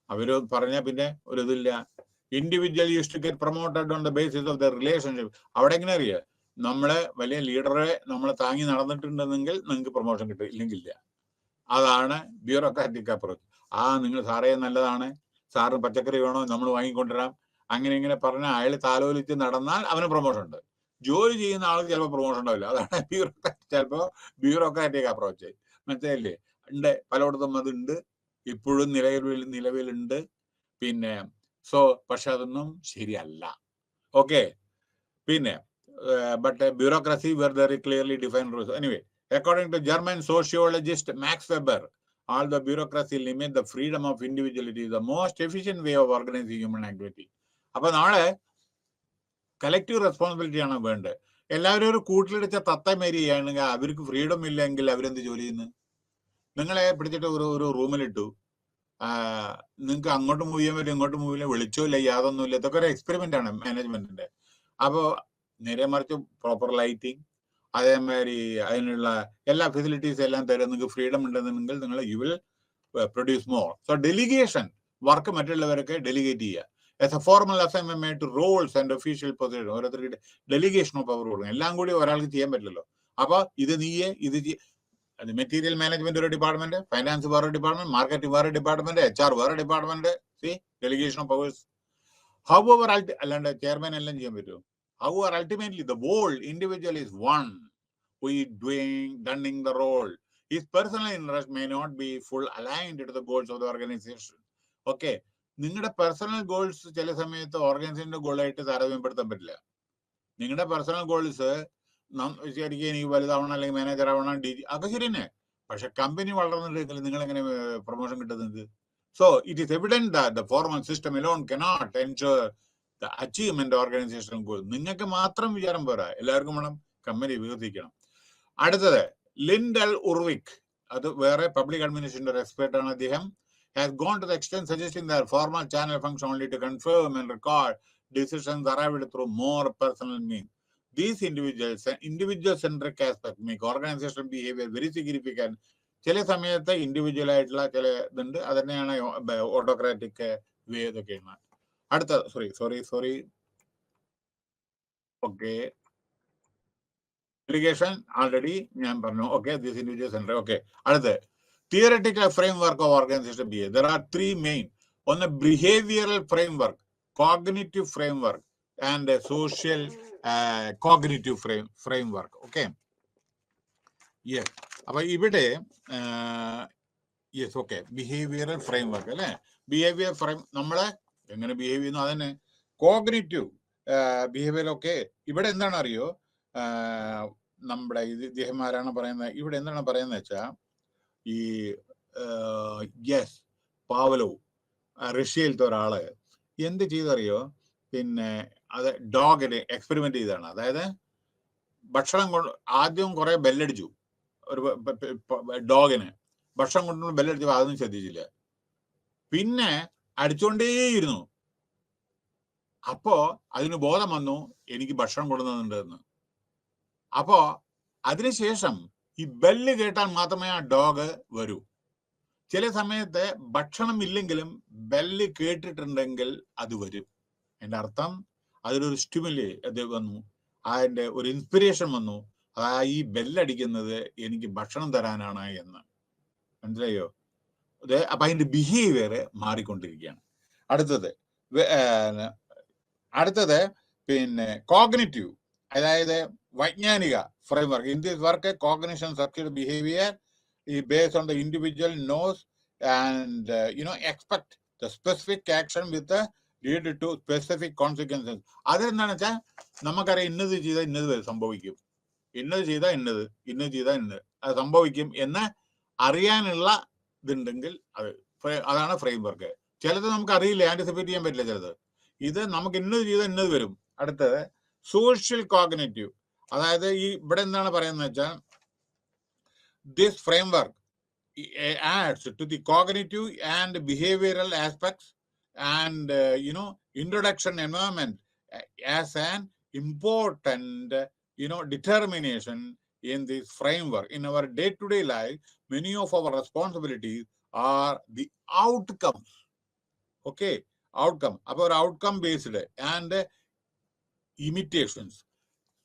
അവര് പറഞ്ഞാൽ പിന്നെ ഒരു ഇതില്ല. Individual use to get promoted on the basis of the relationship. അവിടെ എങ്ങനെ അറിയാം, നമ്മളെ വലിയ ലീഡറെ നമ്മളെ താങ്ങി നടന്നിട്ടുണ്ടെന്നെങ്കിൽ നിങ്ങൾക്ക് പ്രൊമോഷൻ കിട്ടും, ഇല്ലെങ്കിൽ ഇല്ല. അതാണ് ബ്യൂറോക്രാറ്റിക് അപ്രോച്ച്. നിങ്ങൾ സാറേ നല്ലതാണ്, സാറിന് പച്ചക്കറി വേണോ, നമ്മൾ വാങ്ങിക്കൊണ്ടുവരാം, അങ്ങനെ ഇങ്ങനെ പറഞ്ഞാൽ അയാൾ താലോലിച്ച് നടന്നാൽ അവന് പ്രൊമോഷൻ ഉണ്ട്. ജോലി ചെയ്യുന്ന ആൾക്ക് ചിലപ്പോൾ പ്രൊമോഷൻ ഉണ്ടാവില്ല. അതാണ് ചിലപ്പോൾ ബ്യൂറോക്രാറ്റിക് അപ്രോച്ച്. മനസ്സിലായില്ലേ? ഉണ്ട്, പലയിടത്തും അതുണ്ട്, ഇപ്പോഴും നിലവിലുണ്ട്. പിന്നെ പക്ഷെ അതൊന്നും ശരിയല്ല. ഓക്കെ. പിന്നെ but bureaucracy were very clearly defined rules. Anyway, according to German sociologist Max Weber, although bureaucracy limits the freedom of individuality, is the most efficient way of organizing human activity. അപ്പൊ നാളെ collective responsibility ആണ് വേണ്ടത്. എല്ലാവരും ഒരു കൂട്ടിലിടിച്ച തത്തമേരി ചെയ്യുകയാണെങ്കിൽ അവർക്ക് freedom ഇല്ലെങ്കിൽ അവരെന്ത് ജോലി ചെയ്യുന്നു? നിങ്ങളെ പിടിച്ചിട്ട് ഒരു റൂമിലിട്ടു, നിങ്ങൾക്ക് അങ്ങോട്ട് മൂവ് ചെയ്യാൻ പറ്റും, ഇങ്ങോട്ട് മൂവ് ചെയ്യാൻ വെളിച്ചമില്ല, യാതൊന്നുമില്ല. ഇതൊക്കെ ഒരു എക്സ്പെരിമെന്റ് ആണ് മാനേജ്മെന്റിന്റെ. അപ്പോൾ നേരെ മറിച്ച് പ്രോപ്പർ ലൈറ്റിംഗ്, അതേമാതിരി അതിനുള്ള എല്ലാ ഫെസിലിറ്റീസ് എല്ലാം തരാൻ നിങ്ങൾക്ക് ഫ്രീഡം ഉണ്ടെന്നുണ്ടെങ്കിൽ നിങ്ങൾ you will produce more. So delegation, work മറ്റുള്ളവരൊക്കെ ഡെലിഗേറ്റ് ചെയ്യുക. As a formal assignment made to roles and official position. ഓരോരുത്തർക്ക് ഡെലിഗേഷൻ ഓഫ് പവർ കൊടുക്കും. എല്ലാം കൂടി ഒരാൾക്ക് ചെയ്യാൻ പറ്റില്ലല്ലോ. അപ്പൊ ഇത് നീയെ ഇത് മെറ്റീരിയൽ മാനേജ്മെന്റ് ഒരു ഡിപ്പാർട്ട്മെന്റ്, ഫൈനാൻസ് വേറെ ഡിപ്പാർട്ട്മെന്റ്, മാർക്കറ്റിംഗ് വേറെ ഡിപ്പാർട്ട്മെന്റ്, HR വേറെ department. C delegation of powers. How ever അല്ലാണ്ട് ചെയർമാൻ എല്ലാം ചെയ്യാൻ പറ്റുമോ? However, ultimately, the whole individual is one who is dunning the role. His personal interest may not be full aligned to the goals of the organization. Okay, നിങ്ങളുടെ personal goals ചില സമയത്ത് ഓർഗനൈസേഷന്റെ ഗോളായിട്ട് താരതമ്യപ്പെടുത്താൻ പറ്റില്ല. നിങ്ങളുടെ പേഴ്സണൽ ഗോൾസ് ശരിക്കും എനിക്ക് വലുതാവണം, അല്ലെങ്കിൽ manager ആവണം, DG, അതൊക്കെ ശരി തന്നെ. പക്ഷെ കമ്പനി വളർന്നിട്ടുണ്ടെങ്കിൽ നിങ്ങൾ എങ്ങനെ പ്രൊമോഷൻ കിട്ടുന്നത്? So it is evident that the formal system alone cannot ensure the achievement organizational goal. നിങ്ങൾക്ക് മാത്രം വിചാരം പോരാ, എല്ലാവർക്കും വേണം കമ്പനി വികസിക്കണം. അടുത്തത് ലിൻഡൽ ഉർവിക്, അത് വേറെ പബ്ലിക് അഡ്മിനിസ്ട്രേഷന്റെ ഒരു എക്സ്പെർട്ട് ആണ്. അദ്ദേഹം has gone to the extent suggesting that formal channel function only to confirm and record decisions arrived through more personal means. These individual centric aspects make organizational behavior very significant. ചില സമയത്ത് individual ആയിട്ടുള്ള ചില ഇതുണ്ട്, അത് തന്നെയാണ് autocratic വേ. ഇതൊക്കെയാണ്. അടുത്ത sorry okay, delegation already ഞാൻ പറഞ്ഞു. Okay, this individual centre. Okay, അടുത്ത് theoretical framework of organization behaviour. There are 3 main. ഒന്ന് behavioural framework, cognitive framework and social cognitive framework. Okay, yes. അപ്പൊ ഇവിടെ യെസ്, ഓക്കെ, ബിഹേവിയറൽ ഫ്രെയിംവർക്ക് അല്ലെ. Behaviour frame നമ്മളെ എങ്ങനെ behave ചെയ്യുന്നു അതന്നെ. Cognitive behaviour. ഓക്കെ, ഇവിടെ എന്താണ് അറിയോ, നമ്മുടെ ഇദ്ദേഹമാരാണ് പറയുന്നത്. ഇവിടെ എന്താണ് പറയുന്നത് വെച്ചാൽ ഈ യെസ്, പാവലോവ്, റഷ്യയിലത്തെ ഒരാള് എന്ത് ചെയ്തറിയോ, പിന്നെ അത് ഡോഗിന് എക്സ്പെരിമെന്റ് ചെയ്തതാണ്. അതായത് ഭക്ഷണം കൊണ്ട് ആദ്യം കുറെ ബെല്ലടിച്ചു, ഒരു ഡോഗിന് ഭക്ഷണം കൊണ്ടുള്ള ബെല്ലടിച്ചു, അതൊന്നും ശ്രദ്ധിച്ചില്ല. പിന്നെ അടിച്ചുകൊണ്ടേയിരുന്നു. അപ്പോ അതിന് ബോധം വന്നു എനിക്ക് ഭക്ഷണം കൊണ്ടുവന്നിട്ടുണ്ടെന്ന്. അപ്പോ അതിനുശേഷം ഈ ബെല്ല് കേട്ടാൽ മാത്രമേ ആ ഡോഗ് വരൂ. ചില സമയത്ത് ഭക്ഷണം ഇല്ലെങ്കിലും ബെല്ല് കേട്ടിട്ടുണ്ടെങ്കിൽ അത് വരും. എൻ്റെ അർത്ഥം അതിലൊരു സ്റ്റിമുലേ അത് വന്നു, അതിൻ്റെ ഒരു ഇൻസ്പിരേഷൻ വന്നു, ഈ ബെല്ലടിക്കുന്നത് എനിക്ക് ഭക്ഷണം തരാനാണ് എന്ന്. മനസ്സിലായോ? അപ്പൊ അതിന്റെ ബിഹേവിയർ മാറിക്കൊണ്ടിരിക്കുകയാണ്. അടുത്തത് പിന്നെ കോഗ്നിറ്റീവ്, അതായത് വൈജ്ഞാനിക framework. In this work cognition circuit behaviour based on the individual knows and expect the specific action with the lead to specific consequences. അതെന്താണെന്ന് വെച്ചാൽ നമുക്കറിയാം ഇന്നത് ചെയ്താൽ ഇന്നത് സംഭവിക്കും, ഇന്നത് ചെയ്താൽ ഇന്നത്, ഇന്നത് ചെയ്താൽ ഇന്നത് അത് സംഭവിക്കും എന്ന് അറിയാനുള്ള ഇതുണ്ടെങ്കിൽ അതാണ് ഫ്രെയിംവർക്ക്. ചിലത് നമുക്ക് അറിയില്ല, ആന്റിസിപ്പേറ്റ് ചെയ്യാൻ പറ്റില്ല ചിലത്. ഇത് നമുക്ക് ഇന്നത് ചെയ്താൽ ഇന്നത് വരും. അടുത്തത് സോഷ്യൽ കോഗ്നിറ്റീവ്, അതായത് ഈ ഇവിടെ എന്താണ് പറയുന്നത് വെച്ചാൽ this framework adds to the cognitive and behavioral aspects and introduction environment as an important determination in this framework. In our day-to-day life, many of our responsibilities are the outcomes. Okay, outcome. Our outcome based and imitations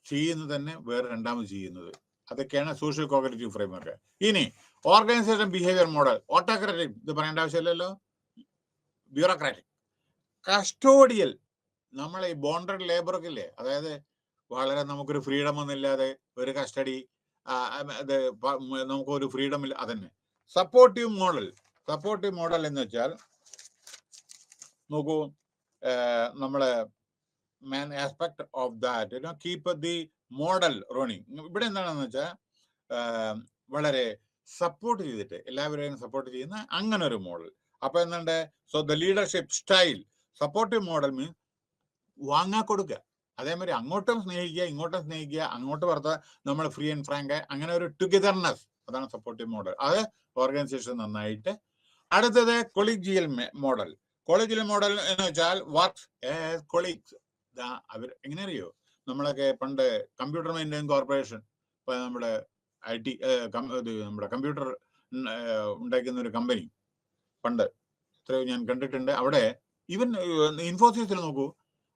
ചെയ്യുന്നത് തന്നെ വേറെ രണ്ടാമത് ചെയ്യുന്നത്. അതൊക്കെയാണ് social cognitive framework. ഇനി organisation behaviour model. Autocratic ഇത് പറയേണ്ട ആവശ്യമില്ലല്ലോ. ബ്യൂറോക്രാറ്റിക്. കസ്റ്റോഡിയൽ, നമ്മളെ ഈ ബോണ്ടഡ് ലേബർ ഒക്കെ ഇല്ലേ, അതായത് വളരെ നമുക്കൊരു ഫ്രീഡം ഒന്നുമില്ലാതെ ഒരു കസ്റ്റഡി, അത് നമുക്കൊരു ഫ്രീഡം ഇല്ല, അതന്നെ. Supportive model. സപ്പോർട്ടീവ് മോഡൽ എന്ന് വെച്ചാൽ നോക്കൂ, നമ്മളെ main aspect of that, keep the model running. ഇവിടെ എന്താണെന്ന് വെച്ചാൽ വളരെ സപ്പോർട്ട് ചെയ്തിട്ട് എല്ലാവരെയും സപ്പോർട്ട് ചെയ്യുന്ന അങ്ങനെ ഒരു മോഡൽ. അപ്പൊ എന്തുണ്ട്, so the leadership style. Supportive model means വാങ്ങാ കൊടുക്കുക, അതേമാതിരി അങ്ങോട്ടും സ്നേഹിക്കുക ഇങ്ങോട്ടും സ്നേഹിക്കുക, അങ്ങോട്ട് പുറത്ത് നമ്മൾ ഫ്രീ ആൻഡ് ഫ്രാങ്ക്, അങ്ങനെ ഒരു ടുഗദർനെസ്, അതാണ് സപ്പോർട്ടീവ് മോഡൽ. അത് ഓർഗനൈസേഷൻ നന്നായിട്ട്. അടുത്തത് കൊളീജിയൽ മോഡൽ. കൊളീജിയൽ മോഡൽ എന്ന് വെച്ചാൽ വർക്ക്സ് ആസ് കൊളീഗ്സ്. അവർ എങ്ങനെ അറിയോ, നമ്മളൊക്കെ പണ്ട് കമ്പ്യൂട്ടർ മെയിൻ്റെനൻസ് കോർപ്പറേഷൻ, ഇപ്പൊ നമ്മുടെ IT നമ്മുടെ കമ്പ്യൂട്ടർ ഉണ്ടാക്കുന്ന ഒരു കമ്പനി പണ്ട് എത്രയോ ഞാൻ കണ്ടിട്ടുണ്ട്. അവിടെ ഈവൻ ഇൻഫോസിസിൽ നോക്കൂ,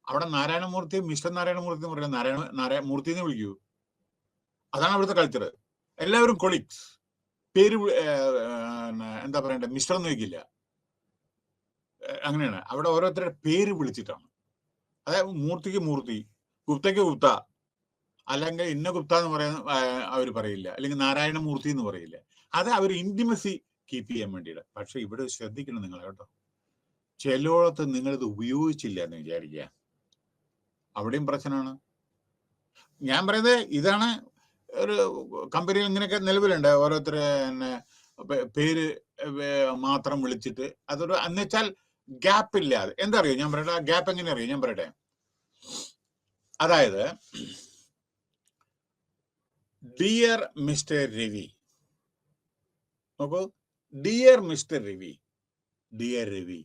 അവിടെ നാരായണമൂർത്തി, മിസ്റ്റർ നാരായണമൂർത്തി എന്ന് പറയുന്നത് മൂർത്തി എന്ന് വിളിക്കൂ. അതാണ് അവിടുത്തെ കൾച്ചർ. എല്ലാവരും കൊളീഗ്സ്. പേര് എന്താ പറയണ്ടേ, മിസ്റ്റർ എന്ന് വയ്ക്കില്ല, അങ്ങനെയാണ്. അവിടെ ഓരോരുത്തരുടെ പേര് വിളിച്ചിട്ടാണ്. അതായത് മൂർത്തിക്ക് മൂർത്തി, ഗുപ്തയ്ക്ക് ഗുപ്ത, അല്ലെങ്കിൽ ഇന്ന ഗുപ്ത എന്ന് പറയുന്ന അവർ പറയില്ല, അല്ലെങ്കിൽ നാരായണമൂർത്തി എന്ന് പറയില്ല. അത് അവർ ഇന്റിമസി കീപ്പ് ചെയ്യാൻ വേണ്ടിയിട്ട്. പക്ഷെ ഇവിടെ ശ്രദ്ധിക്കണം നിങ്ങൾ കേട്ടോ, ചിലയിടത്ത് നിങ്ങളിത് ഉപയോഗിച്ചില്ല എന്ന് വിചാരിക്കുക, അവിടെയും പ്രശ്നമാണ്. ഞാൻ പറയുന്നത് ഇതാണ്, ഒരു കമ്പനിയിൽ ഇങ്ങനെയൊക്കെ നിലവിലുണ്ട്, ഓരോരുത്തർ പേര് മാത്രം വിളിച്ചിട്ട് അതൊരു എന്നുവെച്ചാൽ ഗ്യാപ്പ് ഇല്ലാതെ. എന്താ അറിയോ ഞാൻ പറയട്ടെ, ഗ്യാപ്പ് എങ്ങനെ അറിയോ ഞാൻ പറയട്ടെ. അതായത് ഡിയർ മിസ്റ്റർ രവി, നോക്കൂ, dear mister Ravi, dear Ravi,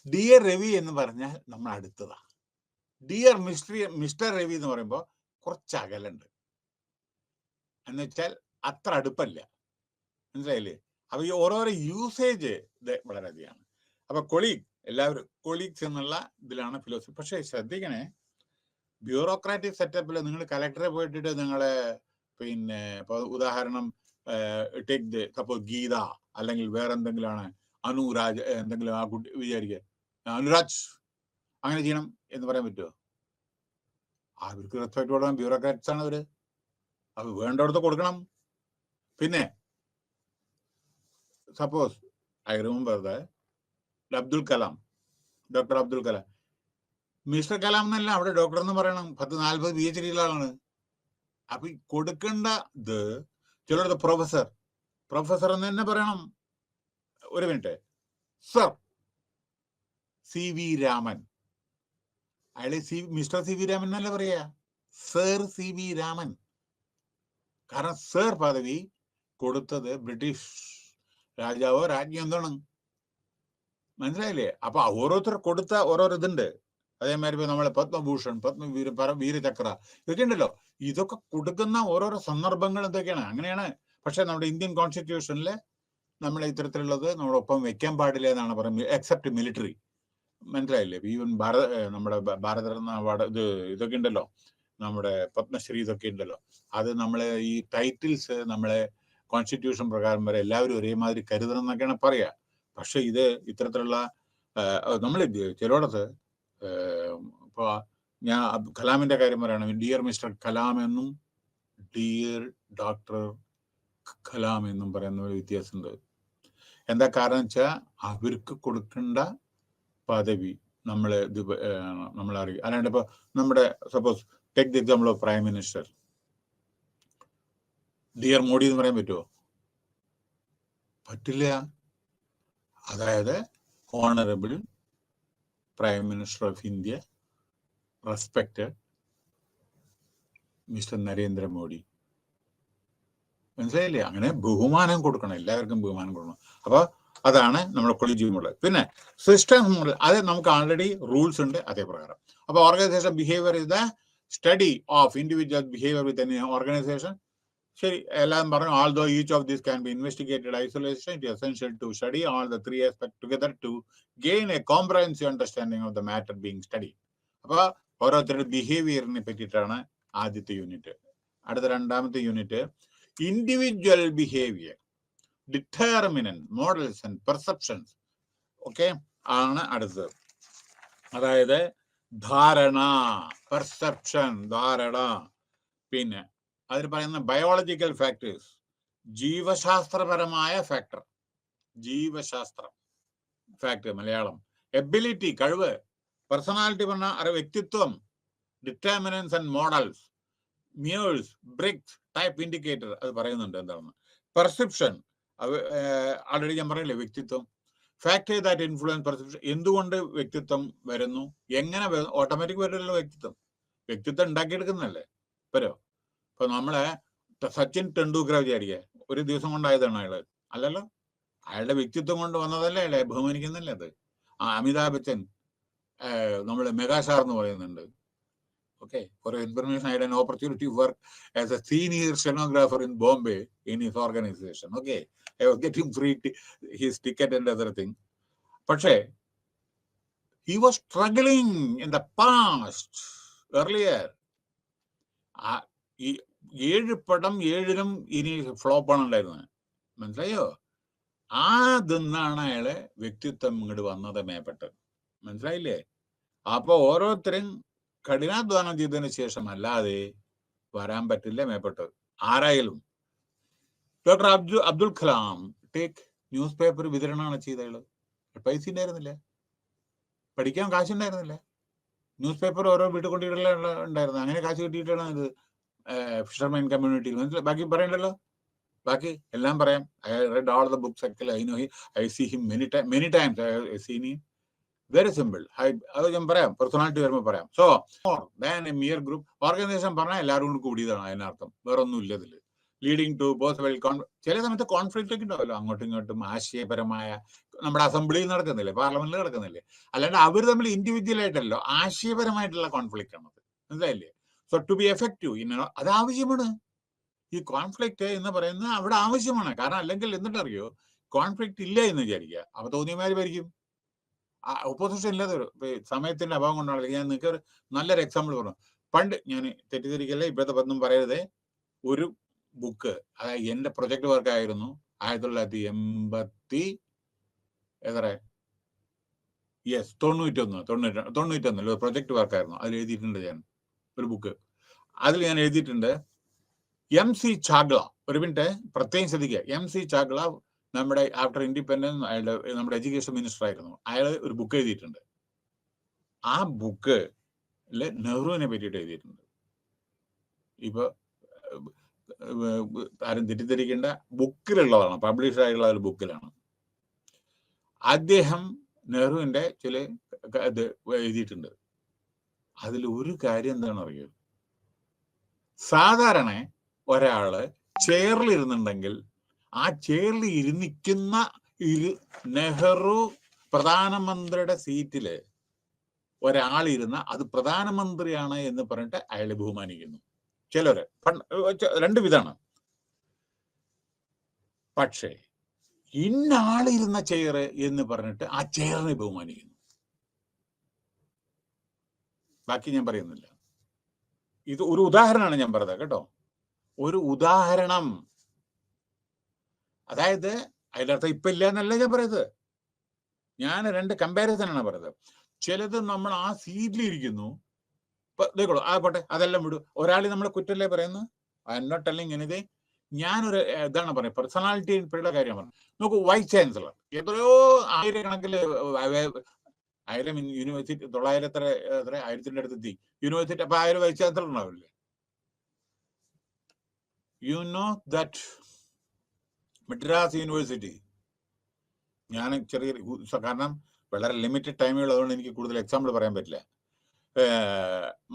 dear Ravi എന്ന് പറഞ്ഞാൽ നമ്മൾ അടുത്തതാ. ഡിയർ മിസ്റ്റർ രവി എന്ന് പറയുമ്പോൾ കുറച്ച് അകലുണ്ട്, എന്ന് വെച്ചാൽ അത്ര അടുപ്പല്ല. മനസ്സിലായില്ലേ? അപ്പൊ ഈ ഓരോരോ യൂസേജ് ഇത് വളരെയധികമാണ്. അപ്പൊ കൊളീഗ്, എല്ലാവരും കൊളീഗ്സ് എന്നുള്ള ഇതിലാണ് ഫിലോസഫി. പക്ഷെ ശ്രദ്ധിക്കണേ, ബ്യൂറോക്രാറ്റിക് സെറ്റപ്പിൽ നിങ്ങൾ കലക്ടറെ പോയിട്ടിട്ട് നിങ്ങളെ പിന്നെ ഇപ്പൊ ഉദാഹരണം ടേക്ക് സപ്പോസ് ഗീത അല്ലെങ്കിൽ വേറെ എന്തെങ്കിലും ആണ്, അനുരാജ് എന്തെങ്കിലും ആ കുട്ടി വിചാരിക്കുക, അനുരാജ് അങ്ങനെ ചെയ്യണം എന്ന് പറയാൻ പറ്റുമോ? അവർക്ക് റെസ്പെക്ട് കൊടുക്കണം, ബ്യൂറോക്രാറ്റ്സ് ആണ് അവര്, അത് വേണ്ടടുത്ത് കൊടുക്കണം. പിന്നെ suppose I remember Abdul Kalam, doctor Abdul Kalam, mister Kalam എന്നല്ല അവിടെ ഡോക്ടർ എന്ന് പറയണം, 10-40 PhD ആളാണ്. അപ്പൊ കൊടുക്കേണ്ട ഇത് ചിലടത്ത് പ്രൊഫസർ എന്ന് തന്നെ പറയണം. ഒരു മിനിറ്റ്, സർ CV രാമൻ, അയാളെ മിസ്റ്റർ സി വി രാമൻ എന്നല്ല പറയാ, സർ സി വി രാമൻ. കാരണം സർ പദവി കൊടുത്തത് ബ്രിട്ടീഷ് രാജാവോ രാജ്ഞി എന്താണ്, മനസ്സിലായില്ലേ? അപ്പൊ ഓരോരുത്തർ കൊടുത്ത ഓരോരോ ഇതുണ്ട്. അതേമാതിരി നമ്മളെ പത്മഭൂഷൺ, വീരചക്ര ഇതൊക്കെ ഉണ്ടല്ലോ. ഇതൊക്കെ കൊടുക്കുന്ന ഓരോരോ സന്ദർഭങ്ങൾ എന്തൊക്കെയാണ്, അങ്ങനെയാണ്. പക്ഷെ നമ്മുടെ ഇന്ത്യൻ കോൺസ്റ്റിറ്റ്യൂഷനിൽ നമ്മൾ ഇത്തരത്തിലുള്ളത് നമ്മളൊപ്പം വെക്കാൻ പാടില്ല എന്നാണ് പറയുന്നത്, എക്സെപ്റ്റ് മിലിറ്ററി. മനസ്സിലായില്ലേ? ഈവൻ നമ്മുടെ ഭാരതരത്ന അവാർഡ് ഇതൊക്കെ ഉണ്ടല്ലോ, നമ്മുടെ പത്മശ്രീ ഇതൊക്കെ ഉണ്ടല്ലോ, അത് നമ്മളെ ഈ ടൈറ്റിൽസ് നമ്മളെ കോൺസ്റ്റിറ്റ്യൂഷൻ പ്രകാരം വരെ എല്ലാവരും ഒരേമാതിരി കരുതണം എന്നൊക്കെയാണ് പറയാ. പക്ഷെ ഇത് ഇത്തരത്തിലുള്ള നമ്മൾ ചിലയിടത്ത് ഇപ്പൊ ഞാൻ കലാമിന്റെ കാര്യം പറയുകയാണെങ്കിൽ ഡിയർ മിസ്റ്റർ കലാം എന്നും ഡിയർ ഡോക്ടർ കലാം എന്നും പറയുന്ന ഒരു വ്യത്യാസമുണ്ട്. എന്താ കാരണം വെച്ചാൽ അവർക്ക് കൊടുക്കേണ്ട പദവി നമ്മൾ അറിയും. അല്ലാണ്ട് ഇപ്പൊ നമ്മുടെ suppose take the example of prime minister, dear Modi എന്ന് പറയാൻ പറ്റുമോ? പറ്റില്ല. അതായത് honourable prime minister of India, respected mister Narendra Modi. മനസ്സിലായില്ലേ? അങ്ങനെ ബഹുമാനം കൊടുക്കണം, എല്ലാവർക്കും ബഹുമാനം കൊടുക്കണം. അപ്പൊ അതാണ് നമ്മുടെ കൊളീജിയമുള്ളത്. പിന്നെ സിസ്റ്റം മോഡൽ, അത് നമുക്ക് ആൾറെഡി റൂൾസ് ഉണ്ട് അതേ പ്രകാരം. അപ്പൊ organisation behaviour is the study of individual behaviour with N organisation. ശരി, എല്ലാം പറഞ്ഞു. although each of these can be investigated isolation, it is essential to study all the three aspects together to gain a comprehensive understanding of the matter being studied. അപ്പൊ ഓരോരുത്തരുടെ ബിഹേവിയറിനെ പറ്റിയിട്ടാണ് ആദ്യത്തെ unit. അടുത്ത രണ്ടാമത്തെ unit individual behaviour, determinant models and perceptions okay ആണ് അടുത്തത്. അതായത് ധാരണ, പെർസെപ്ഷൻ, ധാരണ. പിന്നെ അതിൽ പറയുന്ന ബയോളജിക്കൽ ഫാക്ടേഴ്സ്, ജീവശാസ്ത്രപരമായ ഫാക്ടർ, ജീവശാസ്ത്രം ഫാക്ടർ മലയാളം. എബിലിറ്റി, കഴിവ്. പേഴ്സണാലിറ്റി പറഞ്ഞ വ്യക്തിത്വം. Determinants and models, Myers, Briggs, type indicator, അത് പറയുന്നുണ്ട് എന്താണെന്ന്. പെർസെപ്ഷൻ, ആൾറെഡി ഞാൻ പറയില്ലേ, വ്യക്തിത്വം. ഫാക്ടർ ദാറ്റ് ഇൻഫ്ലുവൻസ് പെർസെപ്ഷൻ, എന്തുകൊണ്ട് വ്യക്തിത്വം വരുന്നു, എങ്ങനെ ഓട്ടോമാറ്റിക് വരില്ലല്ലോ വ്യക്തിത്വം, വ്യക്തിത്വം ഉണ്ടാക്കിയെടുക്കുന്നല്ലേ. വരോ? ഇപ്പൊ നമ്മളെ സച്ചിൻ ടെണ്ടുൽക്കർ വിചാരിക്കുക ഒരു ദിവസം കൊണ്ടായതാണ് അയാള്, അല്ലല്ലോ. അയാളുടെ വ്യക്തിത്വം കൊണ്ട് വന്നതല്ലേ, അയാളെ ബഹുമാനിക്കുന്നില്ലേ അത്. അമിതാഭ് ബച്ചൻ നമ്മള് മെഗാസ്റ്റാർ എന്ന് പറയുന്നുണ്ട്. Okay, for your information, I had an opportunity to work as a senior stenographer in Bombay in his organization. Okay, I was getting free his ticket and other thing. പക്ഷേ he was struggling in the past, earlier. ഈ 7 പടം 7നും ഇനി ഫ്ലോപ്പാണ് ഉണ്ടായിരുന്നത്, മനസ്സിലായോ? അതിന്നാണ് അയാളെ വ്യക്തിത്വം ഇങ്ങോട്ട് വന്നത്, മേപ്പെട്ട്. മനസ്സിലായില്ലേ? അപ്പൊ ഓരോരുത്തരും കഠിനാധ്വാനം ചെയ്തതിന് ശേഷം അല്ലാതെ വരാൻ പറ്റില്ല മേപ്പെട്ട് ആരായാലും. Doctor Abdul Kalam take news paper വിതരണമാണ് ചെയ്തയാള്. പൈസ ഉണ്ടായിരുന്നില്ല, പഠിക്കാൻ കാശുണ്ടായിരുന്നില്ല. ന്യൂസ് പേപ്പർ ഓരോ വീട്ടിൽ കൊണ്ടിട്ടുള്ള ഉണ്ടായിരുന്നു. അങ്ങനെ കാശ് കിട്ടിയിട്ടാണ് ഇത് ഫിഷർമാൻ കമ്മ്യൂണിറ്റിയിൽ. മനസ്സിലായി? ബാക്കി പറയണ്ടല്ലോ, ബാക്കി എല്ലാം പറയാം. I read all the books ഒക്കെ. I see him many times. I seen him. Very simple. അത് ഞാൻ പറയാം, പേഴ്സണാലിറ്റി വരുമ്പോൾ പറയാം. So more than a mere group organization പറഞ്ഞാൽ എല്ലാവരും കൂടി കൂടിയതാണ് അതിനർത്ഥം, വേറെ ഒന്നും ഇല്ല ഇതിൽ. ലീഡിങ് ടു പോസിബിൾ ചില സമയത്ത് കോൺഫ്ലിക്റ്റ് ഒക്കെ ഉണ്ടാവല്ലോ, അങ്ങോട്ടും ഇങ്ങോട്ടും ആശയപരമായ. നമ്മുടെ അസംബ്ലിയിൽ നടക്കുന്നില്ലേ, പാർലമെന്റിൽ നടക്കുന്നില്ലേ, അല്ലാണ്ട് അവർ തമ്മിൽ ഇൻഡിവിജ്വൽ ആയിട്ടല്ലോ, ആശയപരമായിട്ടുള്ള കോൺഫ്ലിക്റ്റ് ആണ്. മനസ്സിലായില്ലേ? സോ ടു ബി എഫക്റ്റീവ് അത് ആവശ്യമാണ്. ഈ കോൺഫ്ലിക്റ്റ് എന്ന് പറയുന്നത് അവിടെ ആവശ്യമാണ്. കാരണം അല്ലെങ്കിൽ എന്നിട്ടറിയോ, കോൺഫ്ലിക്റ്റ് ഇല്ല എന്ന് വിചാരിക്കുക, അപ്പൊ തോന്നിയമാര് ഭരിക്കും. ഒപ്പോസിഷൻ ഇല്ലാതെ സമയത്തിന്റെ അഭാവം കൊണ്ടാണ്. ഞാൻ നിങ്ങൾക്ക് ഒരു നല്ലൊരു എക്സാമ്പിൾ പറഞ്ഞു. പണ്ട് ഞാൻ തെറ്റിദ്ധരിക്കല്ലേ, ഇപ്പോഴത്തെ പത്തൊന്നും പറയരുതേ, ഒരു ബുക്ക്, അതായത് എന്റെ പ്രൊജക്ട് വർക്ക് ആയിരുന്നു 1981 91 പ്രൊജക്ട് വർക്കായിരുന്നു. അതിൽ എഴുതിയിട്ടുണ്ട് ഞാൻ ഒരു ബുക്ക്. അതിൽ ഞാൻ എഴുതിയിട്ടുണ്ട് MC ചാഗ്ല. ഒരു മിനിറ്റ് പ്രത്യേകം ശ്രദ്ധിക്കുക. MC ചാഗ്ല നമ്മുടെ ആഫ്റ്റർ ഇൻഡിപെൻഡൻസ് അയാളുടെ നമ്മുടെ എഡ്യൂക്കേഷൻ മിനിസ്റ്റർ ആയിരുന്നു. അയാൾ ഒരു ബുക്ക് എഴുതിയിട്ടുണ്ട്. ആ ബുക്കില് നെഹ്റുവിനെ പറ്റിയിട്ട് എഴുതിയിട്ടുണ്ട്. ഇപ്പൊ ആരും തെറ്റിദ്ധരിക്കേണ്ട, ബുക്കിലുള്ളതാണ്, പബ്ലിഷ് ആയിട്ടുള്ള ഒരു ബുക്കിലാണ്. അദ്ദേഹം നെഹ്റുവിന്റെ ചില ഇത് എഴുതിയിട്ടുണ്ട്. അതിൽ ഒരു കാര്യം എന്താണെന്ന് അറിയോ? സാധാരണ ഒരാള് ചെയറിൽ ഇരുന്നുണ്ടെങ്കിൽ ആ ചെയറിൽ ഇരുന്നിക്കുന്ന നെഹ്റു പ്രധാനമന്ത്രിയുടെ സീറ്റില് ഒരാളിരുന്ന അത് പ്രധാനമന്ത്രിയാണ് എന്ന് പറഞ്ഞിട്ട് അയാളെ ബഹുമാനിക്കുന്നു. ചിലര് രണ്ടു വിധാണ്. പക്ഷേ ഇന്നാളിരുന്ന ചെയർ എന്ന് പറഞ്ഞിട്ട് ആ ചെയറിനെ ബഹുമാനിക്കുന്നു. ബാക്കി ഞാൻ പറയുന്നില്ല. ഇത് ഒരു ഉദാഹരണമാണ് ഞാൻ പറഞ്ഞത് കേട്ടോ, ഒരു ഉദാഹരണം. അതായത് അതിനർത്ഥം ഇപ്പൊ ഇല്ല എന്നല്ല ഞാൻ പറയുന്നത്, ഞാൻ രണ്ട് കമ്പാരിസനാണ് പറയുന്നത്. ചിലത് നമ്മൾ ആ സീറ്റിലിരിക്കുന്നു, ഇതേക്കോളൂ ആ പോട്ടെ, അതെല്ലാം വിടും. ഒരാൾ നമ്മളെ കുറ്റല്ലേ പറയുന്നത്? I'm not telling anything. ഞാനൊരു ഇതാണ് പറയുന്നത്, പേഴ്സണാലിറ്റി ഇപ്പോഴുള്ള കാര്യം പറഞ്ഞു. നോക്കൂ, വൈസ് ചാൻസലർ എത്രയോ ആയിരക്കണക്കിൽ 1000 യൂണിവേഴ്സിറ്റി 1000 അടുത്തെത്തി യൂണിവേഴ്സിറ്റി. അപ്പൊ 1000 വൈസ് ചാൻസലർ ഉണ്ടാവില്ലേ? You know that Madras university, ഞാൻ ചെറിയ കാരണം വളരെ ലിമിറ്റഡ് ടൈമുള്ളതുകൊണ്ട് എനിക്ക് കൂടുതൽ എക്സാമ്പിൾ പറയാൻ പറ്റില്ല.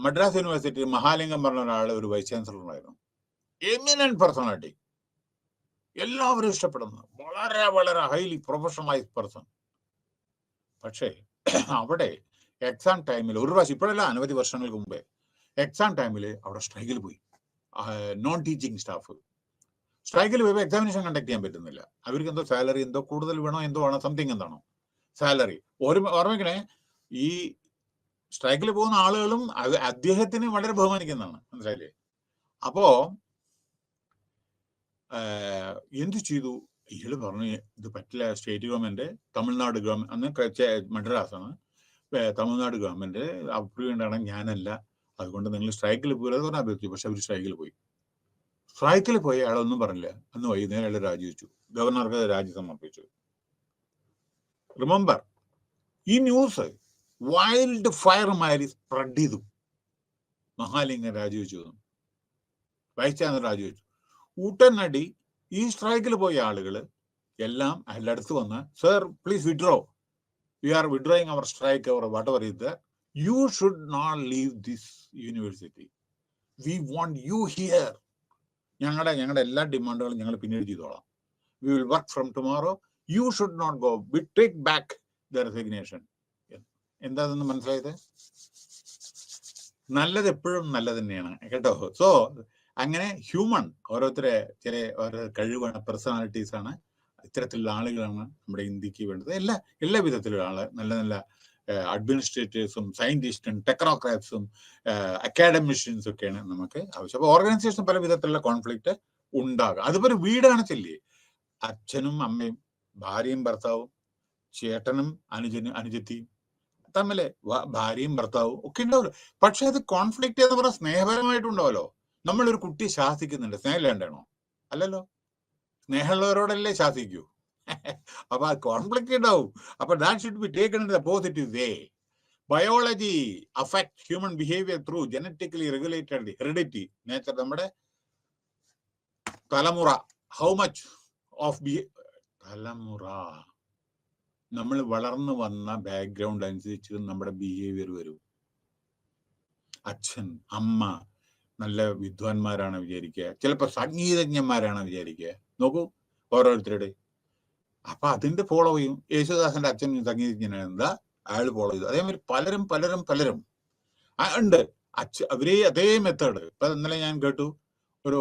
മദ്രാസ് യൂണിവേഴ്സിറ്റി മഹാലിംഗം പറഞ്ഞ ഒരാൾ ഒരു വൈസ് ചാൻസലർ ഉണ്ടായിരുന്നു. എമിനന്റ് പേഴ്സണാലിറ്റി, എല്ലാവരും ഇഷ്ടപ്പെടുന്നു, വളരെ വളരെ ഹൈലി പ്രൊഫഷണലൈസ്ഡ് പേഴ്സൺ. പക്ഷേ അവിടെ എക്സാം ടൈമിൽ ഒരു പ്രാവശ്യം, ഇപ്പോഴല്ല അനവധി വർഷങ്ങൾക്ക് മുമ്പേ, എക്സാം ടൈമിൽ അവിടെ സ്ട്രൈക്കിൽ പോയി. നോൺ ടീച്ചിങ് സ്റ്റാഫ് സ്ട്രൈക്കിൽ പോയി എക്സാമിനേഷൻ കണ്ടക്ട് ചെയ്യാൻ പറ്റുന്നില്ല. അവർക്ക് എന്തോ സാലറി എന്തോ കൂടുതൽ വേണോ എന്തോ വേണോ, സംതിങ് എന്താണോ സാലറി. ഓർമ്മിക്കണേ, ഈ സ്ട്രൈക്കിൽ പോകുന്ന ആളുകളും അദ്ദേഹത്തിന് വളരെ ബഹുമാനിക്കുന്നതാണ്, മനസ്സിലായില്ലേ? അപ്പോ എന്തു ചെയ്തു? ഇയാള് പറഞ്ഞു ഇത് പറ്റില്ല, സ്റ്റേറ്റ് ഗവൺമെന്റ്, തമിഴ്നാട് ഗവൺമെന്റ്, അന്ന് മദ്രാസാണ്, തമിഴ്നാട് ഗവൺമെന്റ് അപ്രൂവ് ചെയ്യണം, ഞാനല്ല, അതുകൊണ്ട് നിങ്ങൾ സ്ട്രൈക്കിൽ പോയത് പറഞ്ഞാൽ അഭ്യർത്ഥിച്ചു. പക്ഷെ അവർ സ്ട്രൈക്കിൽ പോയി. സ്ട്രൈക്കിൽ പോയി അയാളൊന്നും പറഞ്ഞില്ല. അന്ന് വൈകുന്നേരം അയാൾ രാജിവെച്ചു, ഗവർണർക്ക് രാജി സമർപ്പിച്ചു. റിമെമ്പർ, ഈ ന്യൂസ് വൈൽഡ് ഫയർ മാതിരി സ്പ്രെഡ് ചെയ്തു. മഹാലിംഗം രാജിവെച്ചു, വൈസ് ചാൻസലർ രാജിവെച്ചു. ഉടനടി ഈ സ്ട്രൈക്കിൽ പോയ ആളുകൾ എല്ലാം അയാളുടെ അടുത്ത് വന്ന്, sir please withdraw, we are withdrawing our strike or whatever is that, you should not leave this university, we want you here. ഞങ്ങളുടെ എല്ലാ ഡിമാൻഡുകളും ഞങ്ങൾ പിന്നീട് ചെയ്തോളാം. We will work from tomorrow, you should not go, we take back the resignation. എന്താണെന്ന് മനസ്സിലായത്? നല്ലത് എപ്പോഴും നല്ലത് തന്നെയാണ് കേട്ടോ. സോ അങ്ങനെ ഹ്യൂമൺ ഓരോരുത്തരെ ഓരോ കഴിവാണ്, പേഴ്സണാലിറ്റീസ് ആണ്, ഇത്തരത്തിലുള്ള ആളുകളാണ് നമ്മുടെ ഇന്ത്യക്ക് വേണ്ടത്. എല്ലാ വിധത്തിലുള്ള ആള്, നല്ല നല്ല അഡ്മിനിസ്ട്രേറ്റേഴ്സും സയന്റിസ്റ്റും ടെക്നോക്രാറ്റ്സും അക്കാഡമിഷ്യൻസും ഒക്കെയാണ് നമുക്ക് ആവശ്യം. അപ്പൊ ഓർഗനൈസേഷൻ പല വിധത്തിലുള്ള കോൺഫ്ലിക്റ്റ് ഉണ്ടാകും. അതിപ്പോ ഒരു വീടാണ് ചെല്ലി, അച്ഛനും അമ്മയും, ഭാര്യയും ഭർത്താവും, ചേട്ടനും അനുജത്തിയും തമ്മില്, ഭാര്യയും ഭർത്താവും ഒക്കെ ഉണ്ടാവുമല്ലോ. പക്ഷെ അത് കോൺഫ്ലിക്റ്റ് എന്ന് പറഞ്ഞാൽ സ്നേഹപരമായിട്ടുണ്ടാവല്ലോ. നമ്മളൊരു കുട്ടിയെ ശാസിക്കുന്നുണ്ട്, സ്നേഹം ഇല്ലാണ്ടാണോ? അല്ലല്ലോ, സ്നേഹമുള്ളവരോടല്ലേ ശാസിക്കൂ. അപ്പൊ ആ കോൺഫ്ലിക്റ്റ് ഉണ്ടാവും. അപ്പൊ that should be taken in the positive way. Biology affect human behaviour through genetically regulated heredity nature. നമ്മുടെ തലമുറ, ഹൗ മച്ച് ഓഫ് തലമുറ, നമ്മൾ വളർന്നു വന്ന ബാക്ക്ഗ്രൗണ്ട് അനുസരിച്ച് നമ്മുടെ ബിഹേവിയർ വരും. അച്ഛൻ അമ്മ നല്ല വിദ്വാൻമാരാണ് വിചാരിക്കുക, ചിലപ്പോൾ സംഗീതജ്ഞന്മാരാണ് വിചാരിക്കുക. നോക്കൂ ഓരോരുത്തരുടെ, അപ്പൊ അതിന്റെ ഫോളോ ചെയ്യും. യേശുദാസന്റെ അച്ഛൻ സംഗീതജ്ഞനാണ്, എന്താ അയാൾ ഫോളോ ചെയ്തു. അതേമാതിരി പലരും ഉണ്ട്. അതേ മെത്തേഡ്. ഇപ്പൊ ഇന്നലെ ഞാൻ കേട്ടു, ഒരു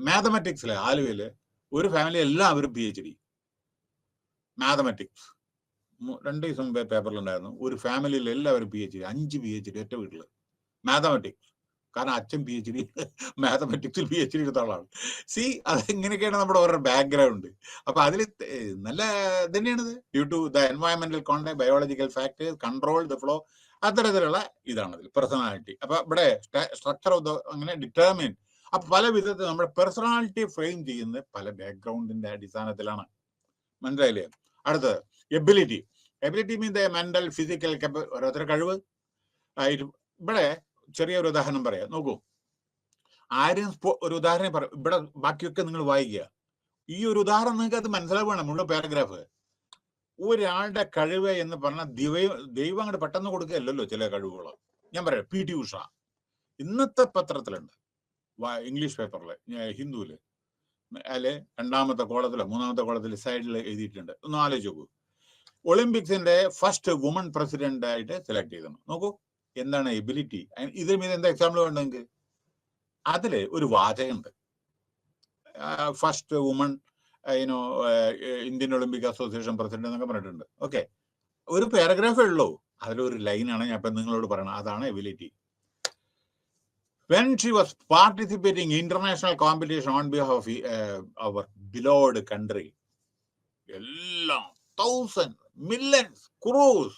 മാത്തമാറ്റിക്സിലെ ആലുവയില് ഒരു ഫാമിലി എല്ലാവരും PhD മാത്തമാറ്റിക്സ്. 2 ദിവസം മുമ്പേ പേപ്പറിലുണ്ടായിരുന്നു, ഒരു ഫാമിലിയിൽ എല്ലാവരും PhD, 5 PhD ഒറ്റ വീട്ടില് മാത്തമാറ്റിക്സ്. കാരണം അച്ഛൻ PhD മാത്തമാറ്റിക്സിൽ PhD എടുത്ത ആളാണ്. അതെങ്ങനെയൊക്കെയാണ് നമ്മുടെ ഓരോ ബാക്ക്ഗ്രൗണ്ട്. അപ്പൊ അതിൽ നല്ല തന്നെയാണിത്. ഡ്യൂ ടു ദ എൻവയോൺമെന്റൽ contact, biological factors, control the flow, അത്തരത്തിലുള്ള ഇതാണ് ഇതിൽ പേഴ്സണാലിറ്റി. അപ്പൊ ഇവിടെ സ്ട്രക്ചർ ഓഫ് ദ അങ്ങനെ ഡിറ്റർമിൻ. അപ്പൊ പല വിധത്തിൽ നമ്മുടെ പേഴ്സണാലിറ്റി ഫ്രെയിം ചെയ്യുന്നത് പല ബാക്ക്ഗ്രൗണ്ടിന്റെ അടിസ്ഥാനത്തിലാണ്. മനസ്സിലായില്ലേ? അടുത്തത് ability. Ability mean the mental physical ഓരോരുത്തരുടെ കഴിവ്. ഇവിടെ ചെറിയൊരു ഉദാഹരണം പറയാം. നോക്കൂ, ആരും ഒരു ഉദാഹരണം പറയാം, ഇവിടെ ബാക്കിയൊക്കെ നിങ്ങൾ വായിക്കുക. ഈ ഒരു ഉദാഹരണം നിങ്ങൾക്ക് അത് മനസ്സിലാവുകയാണ് മുഴുവൻ പാരഗ്രാഫ്. ഒരാളുടെ കഴിവ് എന്ന് പറഞ്ഞാൽ ദൈവം അങ്ങോട്ട് പെട്ടെന്ന് കൊടുക്കുകയല്ലോ ചില കഴിവുകൾ. ഞാൻ പറയാം, PT ഉഷ ഇന്നത്തെ പത്രത്തിലുണ്ട്, ഇംഗ്ലീഷ് പേപ്പറിൽ, ഹിന്ദുവില്, അതില് 2ാമത്തെ കോളത്തിലോ 3ാമത്തെ കോളത്തില് സൈഡിൽ എഴുതിയിട്ടുണ്ട്. ഒന്ന് ആലോചിച്ച് നോക്കൂ. ഒളിമ്പിക്സിന്റെ ഫസ്റ്റ് വുമൺ പ്രസിഡന്റ് ആയിട്ട് സെലക്ട് ചെയ്തു. നോക്കൂ എന്താണ് എബിലിറ്റി. ഇതിന് മീത് എന്താ എക്സാമ്പിൾ വേണ്ടെങ്കിൽ അതില് ഒരു വാചകമുണ്ട്, first woman Indian Olympic association president എന്നൊക്കെ പറഞ്ഞിട്ടുണ്ട്. ഓക്കെ, ഒരു പാരഗ്രാഫേ ഉള്ളൂ, അതിലൊരു ലൈനാണ് ഞാൻ ഇപ്പൊ നിങ്ങളോട് പറയണത്. അതാണ് ability. When she was participating in international competition on behalf of our beloved country, എല്ലാം thousands, millions, crores,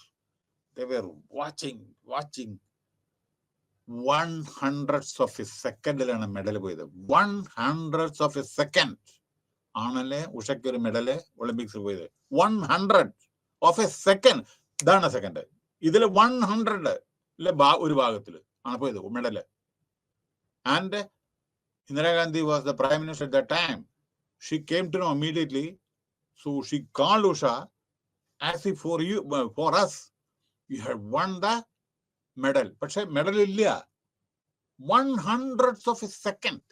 they were watching 1/100th of a second-ലാണ് മെഡൽ പോയത്. 1/100th of a second ആണല്ലേ ഉഷയ്ക്ക് ഒരു മെഡല് ഒളിമ്പിക്സിൽ പോയത്. 100th of a second, ഇതാണ് second. ഇതില് 100 ഒരു ഭാഗത്തില് ആണ് പോയത് medal. And Indira Gandhi was the prime minister at that time. She came to know immediately. So she called Usha as if for us, you have won the medal. But she medal illa. 100th of a second.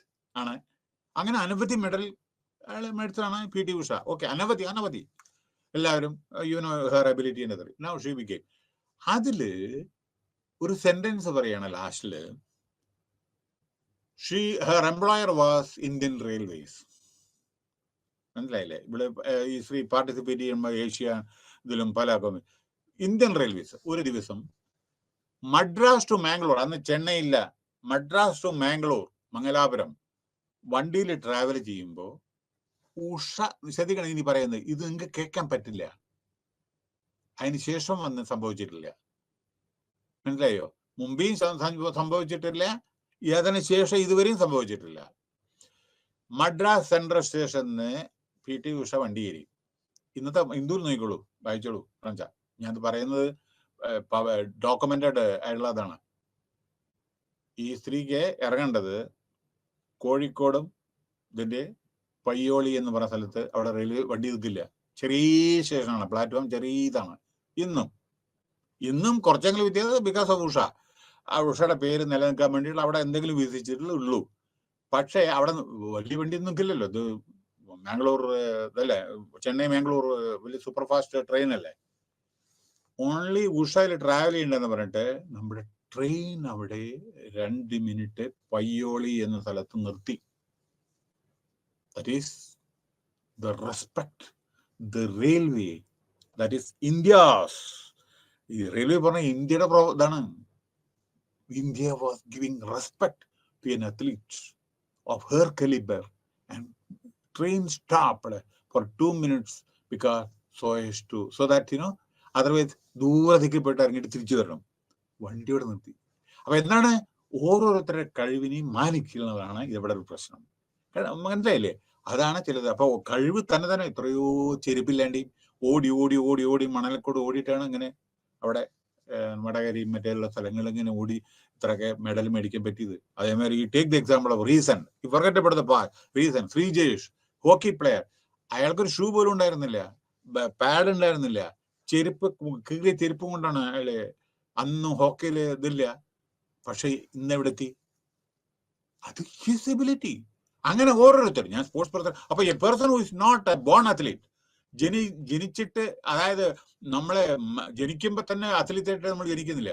അങ്ങനെ അനവധി medal മേടിച്ചതാണ് PT Usha. Okay, അനവധി എല്ലാവരും her ability എന്നത്. Now she became. അതില് ഒരു sentence പറയാണ് ലാസ്റ്റില്, her employer was Indian Railways. മനസ്സിലായില്ലേ? ഇവിടെ ഈ ശ്രീ പാർട്ടിസിപ്പേറ്റ് ചെയ്യുമ്പോൾ ഏഷ്യ ഇതിലും പല ഇന്ത്യൻ റെയിൽവേസ് ഒരു ദിവസം മദ്രാസ് ടു മാംഗ്ലൂർ, അന്ന് ചെന്നൈയില്ല, മദ്രാസ് ടു മാംഗ്ലൂർ, മംഗലാപുരം വണ്ടിയിൽ ട്രാവൽ ചെയ്യുമ്പോൾ ഉഷ, ശ്രദ്ധിക്കണം ഇനി പറയുന്നത്, ഇത് നിങ്ങൾക്ക് കേൾക്കാൻ പറ്റില്ല, അതിന് ശേഷം വന്ന് സംഭവിച്ചിട്ടില്ല. മനസ്സിലായോ? മുമ്പേയും സംഭവിച്ചിട്ടില്ല, അതിന് ശേഷം ഇതുവരെയും സംഭവിച്ചിട്ടില്ല. മദ്രാസ് സെൻട്രൽ സ്റ്റേഷനിന്ന് PT ഉഷ വണ്ടി കയറി. ഇന്നത്തെ ഹിന്ദുവിൽ നോക്കിക്കോളൂ, വായിച്ചോളൂ ഫ്രഞ്ച. ഞാനത് പറയുന്നത് ഡോക്യുമെന്റഡ് ആയിട്ടുള്ളതാണ്. ഈ സ്ത്രീക്ക് ഇറങ്ങേണ്ടത് കോഴിക്കോടും ഇതിന്റെ പയ്യോളി എന്ന് പറഞ്ഞ സ്ഥലത്ത്. അവിടെ റെയിൽവേ വണ്ടി നിൽക്കില്ല, ചെറിയ സ്റ്റേഷനാണ്, പ്ലാറ്റ്ഫോം ചെറിയതാണ്. ഇന്നും കുറച്ചെങ്കിലും വ്യത്യാസം ബിക്കോസ് ഓഫ് ഉഷ. ആ ഉഷയുടെ പേര് നിലനിൽക്കാൻ വേണ്ടിയിട്ട് അവിടെ എന്തെങ്കിലും വിധിച്ചിട്ടുള്ളൂ. പക്ഷേ അവിടെ വലിയ വണ്ടി നിൽക്കില്ലല്ലോ. ഇത് മാംഗ്ലൂർ ഇതല്ലേ, ചെന്നൈ മാംഗ്ലൂർ വലിയ സൂപ്പർ ഫാസ്റ്റ് ട്രെയിൻ അല്ലേ. ഓൺലി ഉഷയിൽ ട്രാവൽ ചെയ്യണ്ടെന്ന് പറഞ്ഞിട്ട് നമ്മുടെ ട്രെയിൻ അവിടെ 2 മിനിറ്റ് പയ്യോളി എന്ന സ്ഥലത്ത് നിർത്തി. That is the respect the railway, that is India's. ഈ റെയിൽവേ പറഞ്ഞ ഇന്ത്യയുടെ ഇതാണ്. India was giving respect to an athlete of her caliber, and train stopped for 2 minutes because so that otherwise ദൂരത്തേക്ക് പോയിട്ട് ഇറങ്ങിയിട്ട് തിരിച്ചു വരണം. വണ്ടിയോടെ നിർത്തി. അപ്പൊ എന്താണ്, ഓരോരുത്തരുടെ കഴിവിനെയും മാനിക്കുന്നതാണ് ഇവിടെ ഒരു പ്രശ്നം. മനസ്സിലായില്ലേ? അതാണ് ചിലത്. അപ്പൊ കഴിവ് തന്നെ എത്രയോ ചെരുപ്പില്ലാണ്ടി ഓടി മണലക്കോട് ഓടിയിട്ടാണ് ഇങ്ങനെ അവിടെ വടകരി മറ്റുള്ള സ്ഥലങ്ങളിൽ ഇങ്ങനെ ഓടി ഇത്രയൊക്കെ മെഡൽ മേടിക്കാൻ പറ്റിയത്. അതേമാതിരി ഈ take the example of reason, ഈ ഫർഗറ്റപ്പെടുത്ത റീസൺ, ശ്രീജേഷ്, ഹോക്കി പ്ലെയർ. അയാൾക്കൊരു ഷൂ പോലും ഉണ്ടായിരുന്നില്ല, പാഡ് ഉണ്ടായിരുന്നില്ല, കീറിയ ചെരുപ്പും കൊണ്ടാണ് അയാള്. അന്നും ഹോക്കിയില് ഇതില്ല. പക്ഷെ ഇന്നെവിടെത്തി? അത് ഹിസ് എബിലിറ്റി. അങ്ങനെ ഓരോരുത്തരും, ഞാൻ സ്പോർട്സ് പേഴ്സൺ. അപ്പൊ a person who is not a born athlete, ജനിച്ചിട്ട്, അതായത് നമ്മളെ ജനിക്കുമ്പോ തന്നെ അത്ലീറ്റായിട്ട് നമ്മൾ ജനിക്കുന്നില്ല.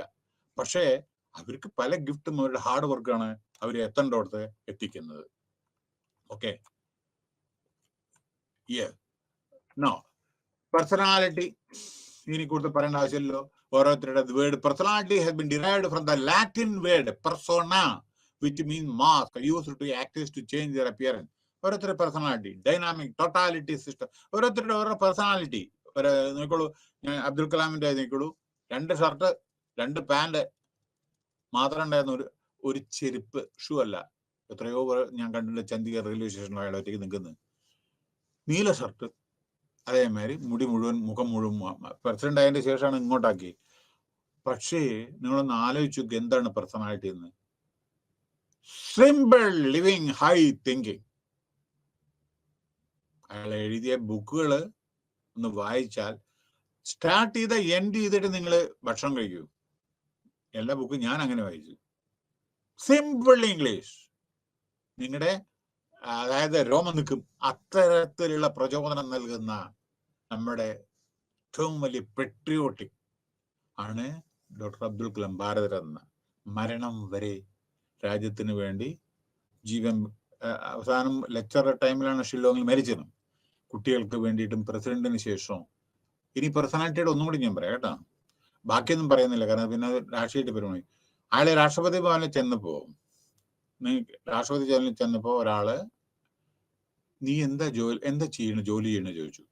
പക്ഷേ അവർക്ക് പല ഗിഫ്റ്റും അവരുടെ ഹാർഡ് വർക്കാണ് അവര് എത്തേണ്ടടുത്ത് എത്തിക്കുന്നത്. ഓക്കെ, പേഴ്സണാലിറ്റി ഇനി കൂടുതൽ പറയേണ്ട ആവശ്യമില്ലല്ലോ. ഓരോരുത്തരുടെ word personality has been derived from the Latin word persona, which means mask used to actors to change their appearance. ഓരോരുത്തരുടെ പേഴ്സണാലിറ്റി, ഡൈനാമിക്, ടോട്ടാലിറ്റി സിസ്റ്റം, ഓരോരുത്തരുടെ ഓരോ പേഴ്സണാലിറ്റി. നോക്കോളൂ, ഞാൻ അബ്ദുൽ കലാമിന്റെ നോക്കോളൂ, 2 ഷർട്ട് 2 പാന്റ് മാത്രം ഉണ്ടായിരുന്ന ഒരു ചെരുപ്പ്, ഷൂ അല്ല. എത്രയോ ഞാൻ കണ്ടിട്ടുണ്ട് ചണ്ഡീഗഡ് റെയിൽവേ സ്റ്റേഷനിൽ അയാൾ ഒറ്റയ്ക്ക് നിൽക്കുന്നത്. നീല ഷർട്ട്, അതേമാതിരി മുഖം മുഴുവൻ. പ്രസിഡന്റ് ആയതിന്റെ ശേഷമാണ് ഇങ്ങോട്ടാക്കി. പക്ഷേ നിങ്ങളൊന്ന് ആലോചിച്ചു, എന്താണ് പേഴ്സണാലിറ്റി എന്ന്? Simple living, high thinking. അയാൾ എഴുതിയ ബുക്കുകൾ ഒന്ന് വായിച്ചാൽ സ്റ്റാർട്ട് ചെയ്ത എൻഡ് ചെയ്തിട്ട് നിങ്ങൾ ഭക്ഷണം കഴിക്കൂ. എല്ലാ ബുക്കും ഞാൻ അങ്ങനെ വായിച്ചു. Simple English. നിങ്ങളുടെ അതായത് രോമം നിൽക്കും. അത്തരത്തിലുള്ള പ്രചോദനം നൽകുന്ന നമ്മുടെ ഏറ്റവും വലിയ പെട്രിയോട്ടിക് ആണ് ഡോക്ടർ അബ്ദുൽ കലാം. ഭാരതരത്ന. മരണം വരെ രാജ്യത്തിന് വേണ്ടി ജീവൻ. അവസാനം ലെക്ചർ ടൈമിലാണ് ഷില്ലോങ്ങിൽ മരിച്ചത്. കുട്ടികൾക്ക് വേണ്ടിയിട്ടും പ്രസിഡന്റിന് ശേഷവും. ഇനി പേഴ്സണാലിറ്റിയുടെ ഒന്നും കൂടി ഞാൻ പറയാം കേട്ടോ. ബാക്കിയൊന്നും പറയുന്നില്ല, കാരണം പിന്നെ രാഷ്ട്രീയ പരിപാടി. അയാളെ രാഷ്ട്രപതി ഭവനിൽ ചെന്നപ്പോ ഒരാള് നീ എന്താ ജോലി ചെയ്യണ ചോദിച്ചു.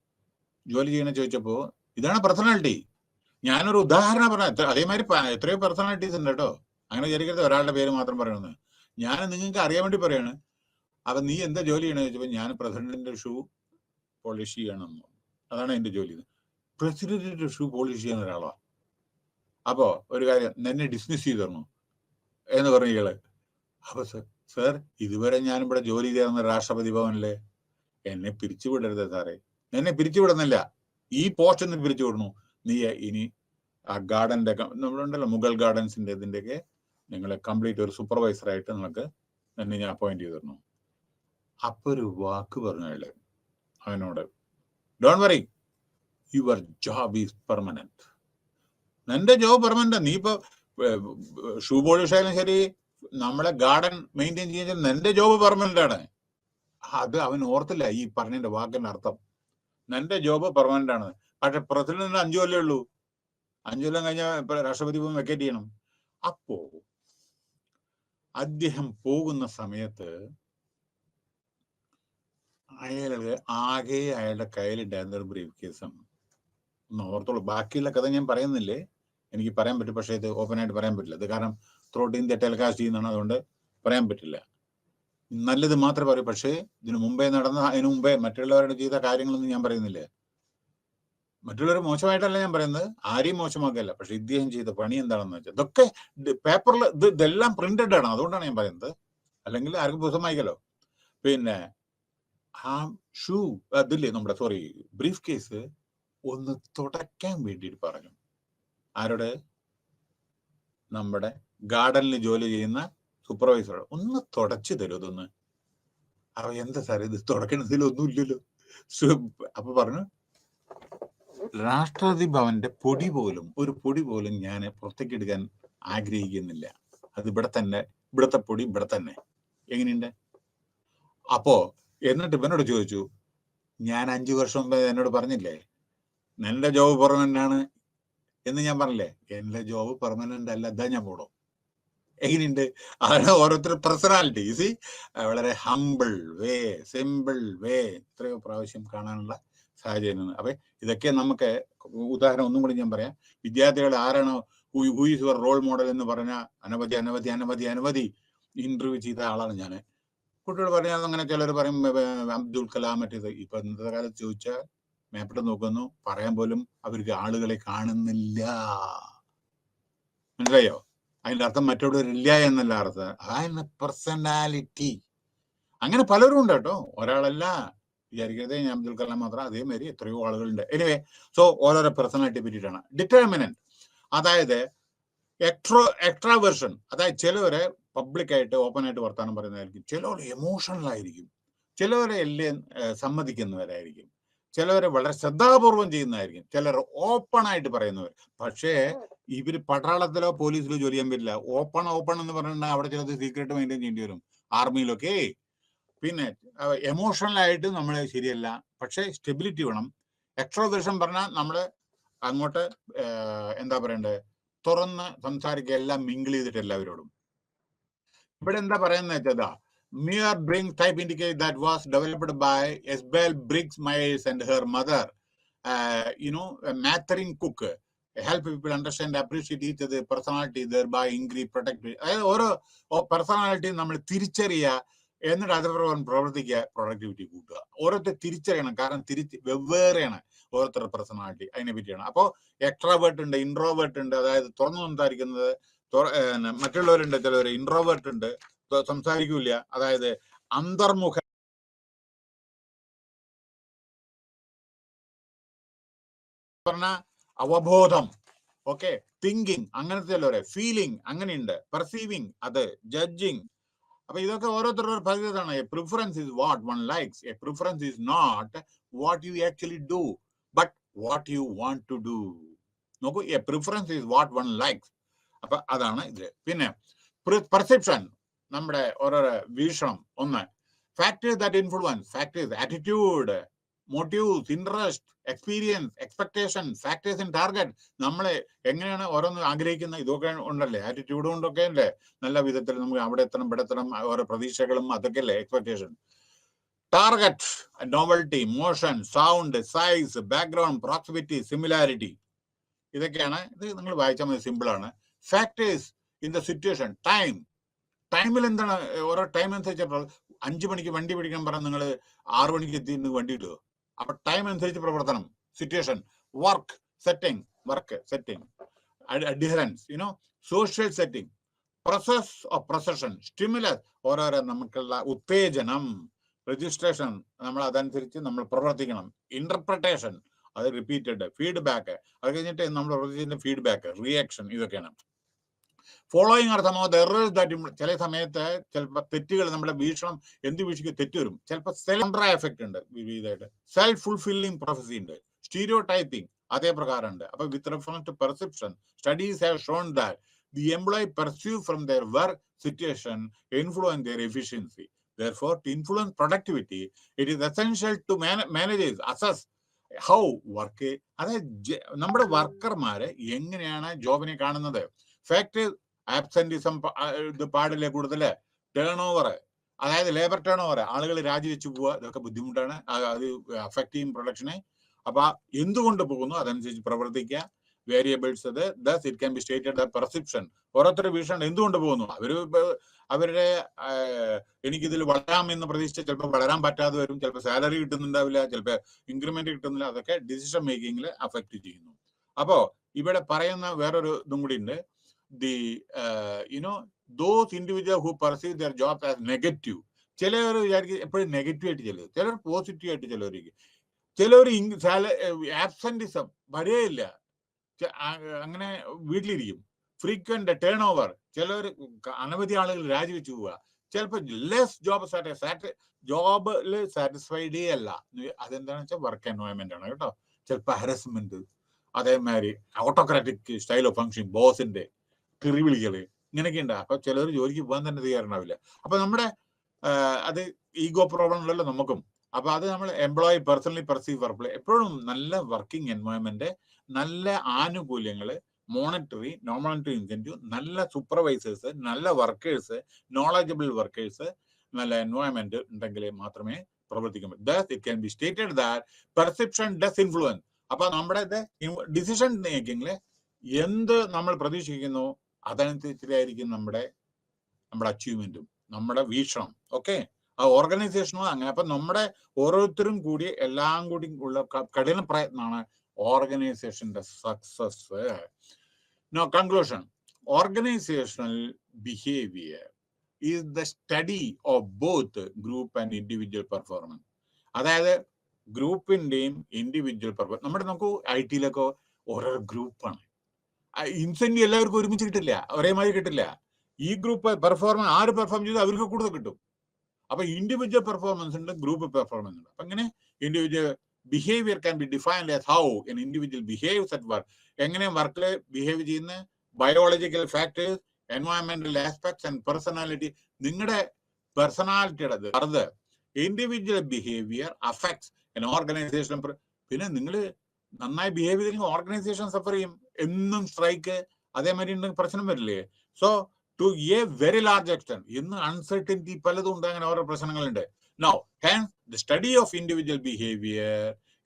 ചോദിച്ചപ്പോ ഇതാണ് പേഴ്സണാലിറ്റി. ഞാനൊരു ഉദാഹരണം പറഞ്ഞ, അതേമാതിരി എത്രയോ പേഴ്സണാലിറ്റീസ് ഉണ്ട് കേട്ടോ. അങ്ങനെ വിചാരിക്കരുത് ഒരാളുടെ പേര് മാത്രം പറയണമെന്ന്. ഞാൻ നിങ്ങൾക്ക് അറിയാൻ വേണ്ടി പറയാണ്. അപ്പൊ നീ എന്താ ജോലി ചെയ്യണമെന്ന് ചോദിച്ചപ്പോ ഞാൻ പ്രസിഡന്റിന്റെ ഷൂ പോളിഷ് ചെയ്യണമെന്ന്. അതാണ് എന്റെ ജോലി. പ്രസിഡന്റിന്റെ ഷൂ പോളിഷ് ചെയ്യുന്ന ഒരാളാ. അപ്പോ ഒരു കാര്യം, എന്നെ ഡിസ്മിസ് ചെയ്തു തരണം എന്ന് പറഞ്ഞു ഇയാള്. അപ്പൊ സർ, ഇതുവരെ ഞാനിവിടെ ജോലി ചെയ്യുന്ന രാഷ്ട്രപതി ഭവനില്. എന്നെ പിരിച്ചുവിടരുത് സാറേ. എന്നെ പിരിച്ചുവിടുന്നില്ല. ഈ പോസ്റ്റ് നിന്ന് പിരിച്ചുവിടണു. നീ ഇനി ആ ഗാർഡന്റെ നമ്മളുണ്ടല്ലോ മുഗൾ ഗാർഡൻസിന്റെ ഇതിന്റെയൊക്കെ നിങ്ങളെ കംപ്ലീറ്റ് ഒരു സൂപ്പർവൈസർ ആയിട്ട് നിങ്ങൾക്ക് എന്നെ ഞാൻ അപ്പോയിന്റ് ചെയ്ത് തരണം. അപ്പൊ ഒരു വാക്ക് പറഞ്ഞു അയാള് അവനോട്, don't worry, your job is permanent. നിന്റെ ജോബ് പെർമനന്റ്. നീ ഇപ്പൊ ഷൂ പോളിഷ് ആയാലും ശരി, നമ്മളെ ഗാർഡൻ മെയിൻറ്റെയിൻ ചെയ്യുന്ന നിന്റെ ജോബ് പെർമനന്റ് ആണ്. അത് അവൻ ഓർത്തില്ല ഈ പറഞ്ഞതിന്റെ വാക്കിന്റെ അർത്ഥം. നിന്റെ ജോബ് പെർമനന്റ് ആണ്. പക്ഷെ പ്രസിഡന്റിന് 5 കൊല്ലമേ ഉള്ളൂ. 5 കൊല്ലം കഴിഞ്ഞാൽ രാഷ്ട്രപതി ഭവൻ വെക്കേറ്റ് ചെയ്യണം. അപ്പോ അദ്ദേഹം പോകുന്ന സമയത്ത് അയാളുടെ കയ്യിലുണ്ടായിരുന്ന ഒരു ബ്രീഫ് കേസാണ്. ഒന്ന് ഓർത്തോളൂ. ബാക്കിയുള്ള കഥ ഞാൻ പറയുന്നില്ലേ, എനിക്ക് പറയാൻ പറ്റും, പക്ഷേ ഇത് ഓപ്പൺ ആയിട്ട് പറയാൻ പറ്റില്ല. ഇത് കാരണം ത്രൂഔട്ട് ഇന്ത്യ ടെലികാസ്റ്റ് ചെയ്യുന്നതാണ്, അതുകൊണ്ട് പറയാൻ പറ്റില്ല. നല്ലത് മാത്രമേ പറയൂ. പക്ഷേ അതിനു മുമ്പേ മറ്റുള്ളവരുടെ ചെയ്ത കാര്യങ്ങളൊന്നും ഞാൻ പറയുന്നില്ല. മറ്റുള്ളവർ മോശമായിട്ടല്ല ഞാൻ പറയുന്നത്, ആരെയും മോശമാക്കല്ല. പക്ഷെ ഇദ്ദേഹം ചെയ്ത പണി എന്താണെന്ന് വെച്ചാൽ ഇതൊക്കെ പേപ്പറിൽ ഇതെല്ലാം പ്രിന്റഡ് ആണ്. അതുകൊണ്ടാണ് ഞാൻ പറയുന്നത്. അല്ലെങ്കിൽ ആർക്കും പുസ്തകം വായിക്കല്ലോ. പിന്നെ ആ ഷൂ അതില്ലേ നമ്മുടെ ബ്രീഫ് കേസ് ഒന്ന് തുടയ്ക്കാൻ വേണ്ടിയിട്ട് പറഞ്ഞു. ആരോട്? നമ്മുടെ ഗാർഡനിൽ ജോലി ചെയ്യുന്ന സൂപ്പർവൈസർ. ഒന്ന് തുടച്ചു തരും ഇതൊന്ന്. അപ്പൊ എന്താ സാർ ഇത് തുടക്കണതിലൊന്നും ഇല്ലല്ലോ. അപ്പൊ പറഞ്ഞു, രാഷ്ട്രപതി ഭവന്റെ ഒരു പൊടി പോലും ഞാൻ പുറത്തേക്ക് എടുക്കാൻ ആഗ്രഹിക്കുന്നില്ല. അത് ഇവിടത്തെ പൊടി ഇവിടെ തന്നെ. എങ്ങനെയുണ്ട്? അപ്പോ എന്നിട്ട് ഇവനോട് ചോദിച്ചു, ഞാൻ 5 വർഷം മുമ്പ് എന്നോട് പറഞ്ഞില്ലേ നിന്റെ ജോബ് പെർമനന്റ് ആണ് എന്ന് ഞാൻ പറഞ്ഞില്ലേ? എന്റെ ജോബ് പെർമനന്റ് അല്ല, ഇതാ ഞാൻ പോടോ. എങ്ങനെയുണ്ട്? അതാണ് ഓരോരുത്തർ പേഴ്സണാലിറ്റി. വളരെ ഹംബിൾ വേ, സിമ്പിൾ വേ ഇത്രയോ പ്രാവശ്യം കാണാനുള്ള സാഹചര്യം. അപ്പൊ ഇതൊക്കെ നമുക്ക് ഉദാഹരണം ഒന്നും കൂടി ഞാൻ പറയാം. വിദ്യാർത്ഥികൾ ആരാണോ who is your role model എന്ന് പറഞ്ഞ അനവധി ഇന്റർവ്യൂ ചെയ്ത ആളാണ് ഞാൻ. കുട്ടികൾ പറഞ്ഞാൽ അങ്ങനെ ചിലർ പറയും അബ്ദുൽ കലാം മറ്റേത്. ഇപ്പൊ ഇന്നത്തെ കാലത്ത് ചോദിച്ചാൽ മേപ്പിട്ട് നോക്കുന്നു, പറയാൻ പോലും അവർക്ക് ആളുകളെ കാണുന്നില്ല. മനസ്സിലായോ? അതിന്റെ അർത്ഥം മറ്റുള്ളവരില്ല എന്നല്ല അർത്ഥം. ആ പേഴ്സണാലിറ്റി. അങ്ങനെ പലരും ഉണ്ട് കേട്ടോ, ഒരാളല്ല. വിചാരിക്കരുതേ ഞാൻ അബ്ദുൽ കലാം മാത്രം. അതേമാതിരി എത്രയോ ആളുകളുണ്ട്. എനിവേ, സോ ഓരോരോ പേഴ്സണാലിറ്റിയെ പറ്റിയിട്ടാണ്. ഡിറ്റർമിനന്റ്, അതായത് എക്സ്ട്രാവേർഷൻ. അതായത് ചിലവരെ പബ്ലിക്കായിട്ട് ഓപ്പൺ ആയിട്ട് വർത്താനം പറയുന്നതായിരിക്കും, ചിലവർ എമോഷണൽ ആയിരിക്കും, ചിലവരെ എല്ലാം സമ്മതിക്കുന്നവരായിരിക്കും, ചിലവരെ വളരെ ശ്രദ്ധാപൂർവം ചെയ്യുന്നതായിരിക്കും, ചിലർ ഓപ്പൺ ആയിട്ട് പറയുന്നവർ. പക്ഷേ ഇവര് പട്ടാളത്തിലോ പോലീസിലോ ജോലി ചെയ്യാൻ പറ്റില്ല. ഓപ്പൺ എന്ന് പറഞ്ഞിട്ടുണ്ടെങ്കിൽ അവിടെ ചിലത് സീക്രട്ട് മെയിൻറ്റെയിൻ ചെയ്യേണ്ടി വരും, ആർമിയിലൊക്കെ. പിന്നെ എമോഷണൽ ആയിട്ട് നമ്മൾ ശരിയല്ല, പക്ഷെ സ്റ്റെബിലിറ്റി വേണം. എക്സ്ട്രോവേർഷൻ പറഞ്ഞാൽ നമ്മൾ അങ്ങോട്ട് എന്താ പറയണ്ടേ, തുറന്ന് സംസാരിക്കുക, എല്ലാം മിങ്കിൾ ചെയ്തിട്ട് എല്ലാവരോടും. ഇവിടെ എന്താ പറയുന്നത് വെച്ചാ, Mere Briggs type indicate that was developed by Isabel Briggs Myers and her mother, Catherine Cook. Help people understand, appreciate each other personality, thereby increase productivity. അതായത് ഓരോ പേഴ്സണാലിറ്റി നമ്മൾ തിരിച്ചറിയുക, എന്നിട്ട് അതേപ്രകാരം പ്രവർത്തിക്കുക, പ്രൊഡക്ടിവിറ്റി കൂട്ടുക. ഓരോരുത്തർ തിരിച്ചറിയണം, കാരണം വെവ്വേറെയാണ് ഓരോരുത്തരുടെ പേഴ്സണാലിറ്റി. അതിനെ പറ്റിയാണ്. അപ്പോൾ എക്സ്ട്രാവേർട്ട് ഉണ്ട്, ഇൻട്രോവേർട്ട് ഉണ്ട്, അതായത് തുറന്നു സംസാരിക്കുന്നത്. മറ്റുള്ളവരുണ്ട്, ചിലവർ ഇൻട്രോവേർട്ട് ഉണ്ട്, സംസാരിക്കൂല, അതായത് അന്തർമുഖ പറഞ്ഞ അവബോധം. ഓക്കെ, തിങ്കിങ് അങ്ങനത്തെ അല്ലേ പറയാം, ഫീലിംഗ് അങ്ങനെയുണ്ട്, പെർസീവിങ് അത്, ജഡ്ജിങ്. അപ്പൊ ഇതൊക്കെ ഓരോരുത്തരുടെ പദ്ധതിയാണ്. A preference is what one likes. A preference is not what you actually do but what you want to do. നോക്കൂ, a preference is what one likes. അപ്പൊ അതാണ് ഇത്. പിന്നെ പെർസെപ്ഷൻ, നമ്മുടെ ഓരോരോ വീക്ഷണം. ഒന്ന്, factors that influence, factors attitude, motives, interest, experience, expectation, factors in target. നമ്മളെ എങ്ങനെയാണ് ഓരോന്ന് ആഗ്രഹിക്കുന്നത്, ഇതൊക്കെ ഉണ്ടല്ലേ, ആറ്റിറ്റ്യൂഡ് കൊണ്ടൊക്കെ അല്ലേ നല്ല വിധത്തിൽ നമുക്ക് അവിടെ എത്തണം ഇവിടെ എത്തണം, ഓരോ പ്രതീക്ഷകളും അതൊക്കെ അല്ലേ expectation. Target, novelty, motion, sound, size, background, proximity, similarity, ഇതൊക്കെയാണ്. ഇത് നിങ്ങൾ വായിച്ചാൽ മതി, സിമ്പിളാണ്. Factors in the situation, time. ടൈമിൽ എന്താണ് ഓരോ ടൈം അനുസരിച്ച് 5 മണിക്ക് വണ്ടി പിടിക്കാൻ പറഞ്ഞാൽ നിങ്ങൾ 6 മണിക്ക് എത്തി വണ്ടി ഇടുക. അപ്പൊ ടൈം അനുസരിച്ച് പ്രവർത്തനം. Situation, work setting, work setting, adherence, social setting, process of procession, stimulus, ഓരോരോ നമുക്കുള്ള ഉത്തേജനം, രജിസ്ട്രേഷൻ, നമ്മൾ അതനുസരിച്ച് നമ്മൾ പ്രവർത്തിക്കണം. ഇന്റർപ്രിട്ടേഷൻ, അത് റിപ്പീറ്റഡ്, ഫീഡ്ബാക്ക്, അത് കഴിഞ്ഞിട്ട് നമ്മൾ പ്രവർത്തിച്ചതിന്റെ ഫീഡ്ബാക്ക്, റിയാക്ഷൻ, ഇതൊക്കെയാണ്. Following are some of the errors that, ചില സമയത്ത് ചിലപ്പോൾ തെറ്റുകൾ, നമ്മുടെ വീക്ഷണം എന്ത് വീക്ഷിക്കും തെറ്റ് വരും. ചിലപ്പോൾ സെൽഫ് എഫക്ട് ഉണ്ട്, വിവിധമായിട്ട് സെൽഫ് ഫുൾഫില്ലിംഗ് പ്രൊഫസി ഉണ്ട്, സ്റ്റീരിയോ ടൈപ്പിംഗ് അതേ പ്രകാരം ഉണ്ട്. അപ്പൊ with reference to perception, studies have shown that the employee perceive from their work situation influence their efficiency. Therefore, to influence productivity, it is essential to managers assess how work, അതായത് നമ്മുടെ വർക്കർമാര് എങ്ങനെയാണ് ജോബിനെ കാണുന്നത്. Factors, ആബ്സെന്റിസം ഇത് പാടില്ല കൂടുതല്, turn over, അതായത് labour turn over, ആളുകൾ രാജിവെച്ച് പോവുക, ഇതൊക്കെ ബുദ്ധിമുട്ടാണ്, അത് അഫക്ട് ചെയ്യും പ്രൊഡക്ഷനെ. അപ്പൊ എന്തുകൊണ്ട് പോകുന്നു അതനുസരിച്ച് പ്രവർത്തിക്കുക. വേരിയബിൾസ്, അത് does it can be stated the perception. ഓരോരുത്തരുടെ വീക്ഷണം എന്തുകൊണ്ട് പോകുന്നു, അവരുടെ എനിക്കിതിൽ വളരാം എന്ന് പ്രതീക്ഷിച്ച് ചിലപ്പോൾ വളരാൻ പറ്റാതെ വരും, ചിലപ്പോൾ സാലറി കിട്ടുന്നുണ്ടാവില്ല, ചിലപ്പോൾ ഇൻക്രിമെന്റ് കിട്ടുന്നില്ല, അതൊക്കെ ഡിസിഷൻ മേക്കിങ്ങിൽ അഫക്ട് ചെയ്യുന്നു. അപ്പോ ഇവിടെ പറയുന്ന വേറൊരു ഇതും കൂടി ഉണ്ട്. The those individual who perceive there job as negative. ചിലവർ വിചാരിക്കും എപ്പോഴും നെഗറ്റീവ് ആയിട്ട്, ചിലർ പോസിറ്റീവ് ആയിട്ട്, ചിലവർ ആബ്സെന്റിസം വരെയില്ല, അങ്ങനെ വീട്ടിലിരിക്കും. ഫ്രീക്വന്റ് ടേൺ ഓവർ, ചിലർ അനവധി ആളുകൾ രാജിവെച്ച് പോവുക. ചിലപ്പോൾ ലെസ് ജോബിൽ സാറ്റിസ്ഫൈഡേ അല്ല. അതെന്താണെന്ന് വെച്ചാൽ വർക്ക് എൻവയോൺമെന്റ് ആണ് കേട്ടോ. ചിലപ്പോൾ ഹരസ്മെന്റ്, അതേമാതിരി ഓട്ടോക്രാറ്റിക് സ്റ്റൈൽ ഓഫ് ഫങ്ഷൻ, ബോസിന്റെ കിറിവിളികള്, ഇങ്ങനെയൊക്കെ ഉണ്ട്. അപ്പൊ ചിലർ ജോലിക്ക് പോകാൻ തന്നെ തയ്യാറുണ്ടാവില്ല. അപ്പൊ നമ്മുടെ അത് ഈഗോ പ്രോബ്ലം ഉണ്ടല്ലോ നമുക്കും. അപ്പൊ അത് നമ്മൾ എംപ്ലോയി പേഴ്സണലി പെർസീവ് വർക്ക്, എപ്പോഴും നല്ല വർക്കിംഗ് എൻവയോൺമെന്റ്, നല്ല ആനുകൂല്യങ്ങള്, മോണിറ്ററി നോൺ മോണിറ്ററി ഇൻസെന്റീവ്, നല്ല സൂപ്പർവൈസേഴ്സ്, നല്ല വർക്കേഴ്സ്, നോളജബിൾ വർക്കേഴ്സ്, നല്ല എൻവയോൺമെന്റ് ഉണ്ടെങ്കിൽ മാത്രമേ പ്രവർത്തിക്കാൻ പറ്റൂ. Thus it can be stated that perception does influence. അപ്പൊ നമ്മുടെ ഡിസിഷൻ മേക്കിങ്ങില് എന്ത് നമ്മൾ പ്രതീക്ഷിക്കുന്നു അതനുസരിച്ചായിരിക്കും നമ്മുടെ അച്ചീവ്മെന്റും, നമ്മുടെ വീക്ഷണം. ഓക്കെ, ആ ഓർഗനൈസേഷനും അങ്ങനെ. അപ്പൊ നമ്മുടെ ഓരോരുത്തരും കൂടി എല്ലാം കൂടി ഉള്ള കഠിന പ്രയത്നമാണ് ഓർഗനൈസേഷന്റെ success. Now, conclusion. Organizational behavior is the study of both group and individual performance. അതായത് ഗ്രൂപ്പിന്റെയും ഇൻഡിവിജ്വൽ പെർഫോമൻസ്. നമ്മുടെ നമുക്ക് IT-ലൊക്കെ ഓരോ ഗ്രൂപ്പാണ്. ഇൻസെന്റീവ് എല്ലാവർക്കും ഒരുമിച്ച് കിട്ടില്ല, ഒരേമാതിരി കിട്ടില്ല. ഈ ഗ്രൂപ്പ് പെർഫോമൻസ് ആര് പെർഫോം ചെയ്തു അവർക്ക് കൂടുതൽ കിട്ടും. അപ്പൊ ഇൻഡിവിജ്വൽ പെർഫോമൻസ് ഉണ്ട്, ഗ്രൂപ്പ് പെർഫോമൻസ് ഉണ്ട്. അപ്പൊ ഇങ്ങനെ individual behavior can be defined as how an individual behaves at work. എങ്ങനെ വർക്കിൽ ബിഹേവ് ചെയ്യുന്ന, ബയോളജിക്കൽ ഫാക്ടേഴ്സ്, എൻവയോൺമെന്റൽ ആസ്പെക്ട്സ് ആൻഡ് പേഴ്സണാലിറ്റി. നിങ്ങളുടെ പേഴ്സണാലിറ്റിയുടെ അത് individual behaviour affects an organization. പിന്നെ നിങ്ങൾ നന്നായി ബിഹേവ് ചെയ്തെങ്കിൽ ഓർഗനൈസേഷൻ സഫർ ചെയ്യും. എന്നും സ്ട്രൈക്ക് അതേമാതിരി ഉണ്ടെങ്കിൽ പ്രശ്നം വരില്ലേ? So to a very large extent ഇന്ന് അൺസർട്ടനിറ്റി പലതും ഉണ്ട്, അങ്ങനെ ഓരോ പ്രശ്നങ്ങളുണ്ട്. Now, hence, the study of individual behavior,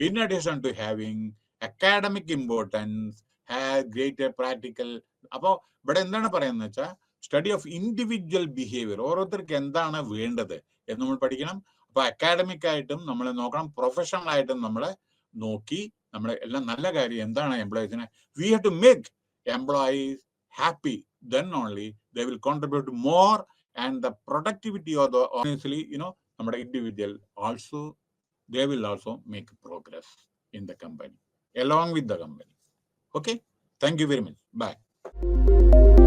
in addition to having academic importance, has greater practical. അപ്പോൾ ഇവിടെ എന്താണ് പറയുന്നത് വെച്ചാൽ സ്റ്റഡി ഓഫ് ഇൻഡിവിജ്വൽ ബിഹേവിയർ, ഓരോരുത്തർക്ക് എന്താണ് വേണ്ടത് എന്ന് നമ്മൾ പഠിക്കണം. അപ്പൊ അക്കാഡമിക് ആയിട്ടും നമ്മളെ നോക്കണം, പ്രൊഫഷണൽ ആയിട്ടും നമ്മളെ നോക്കി നമ്മളെ എല്ലാം നല്ല കാര്യം എന്താണ് എംപ്ലോയീസിനെ. We have to make employees happy, then only they will contribute more, and the productivity of the honestly, നമ്മുടെ individual also, they will also make progress in the company along with the company. Okay, thank you very much. Bye. you.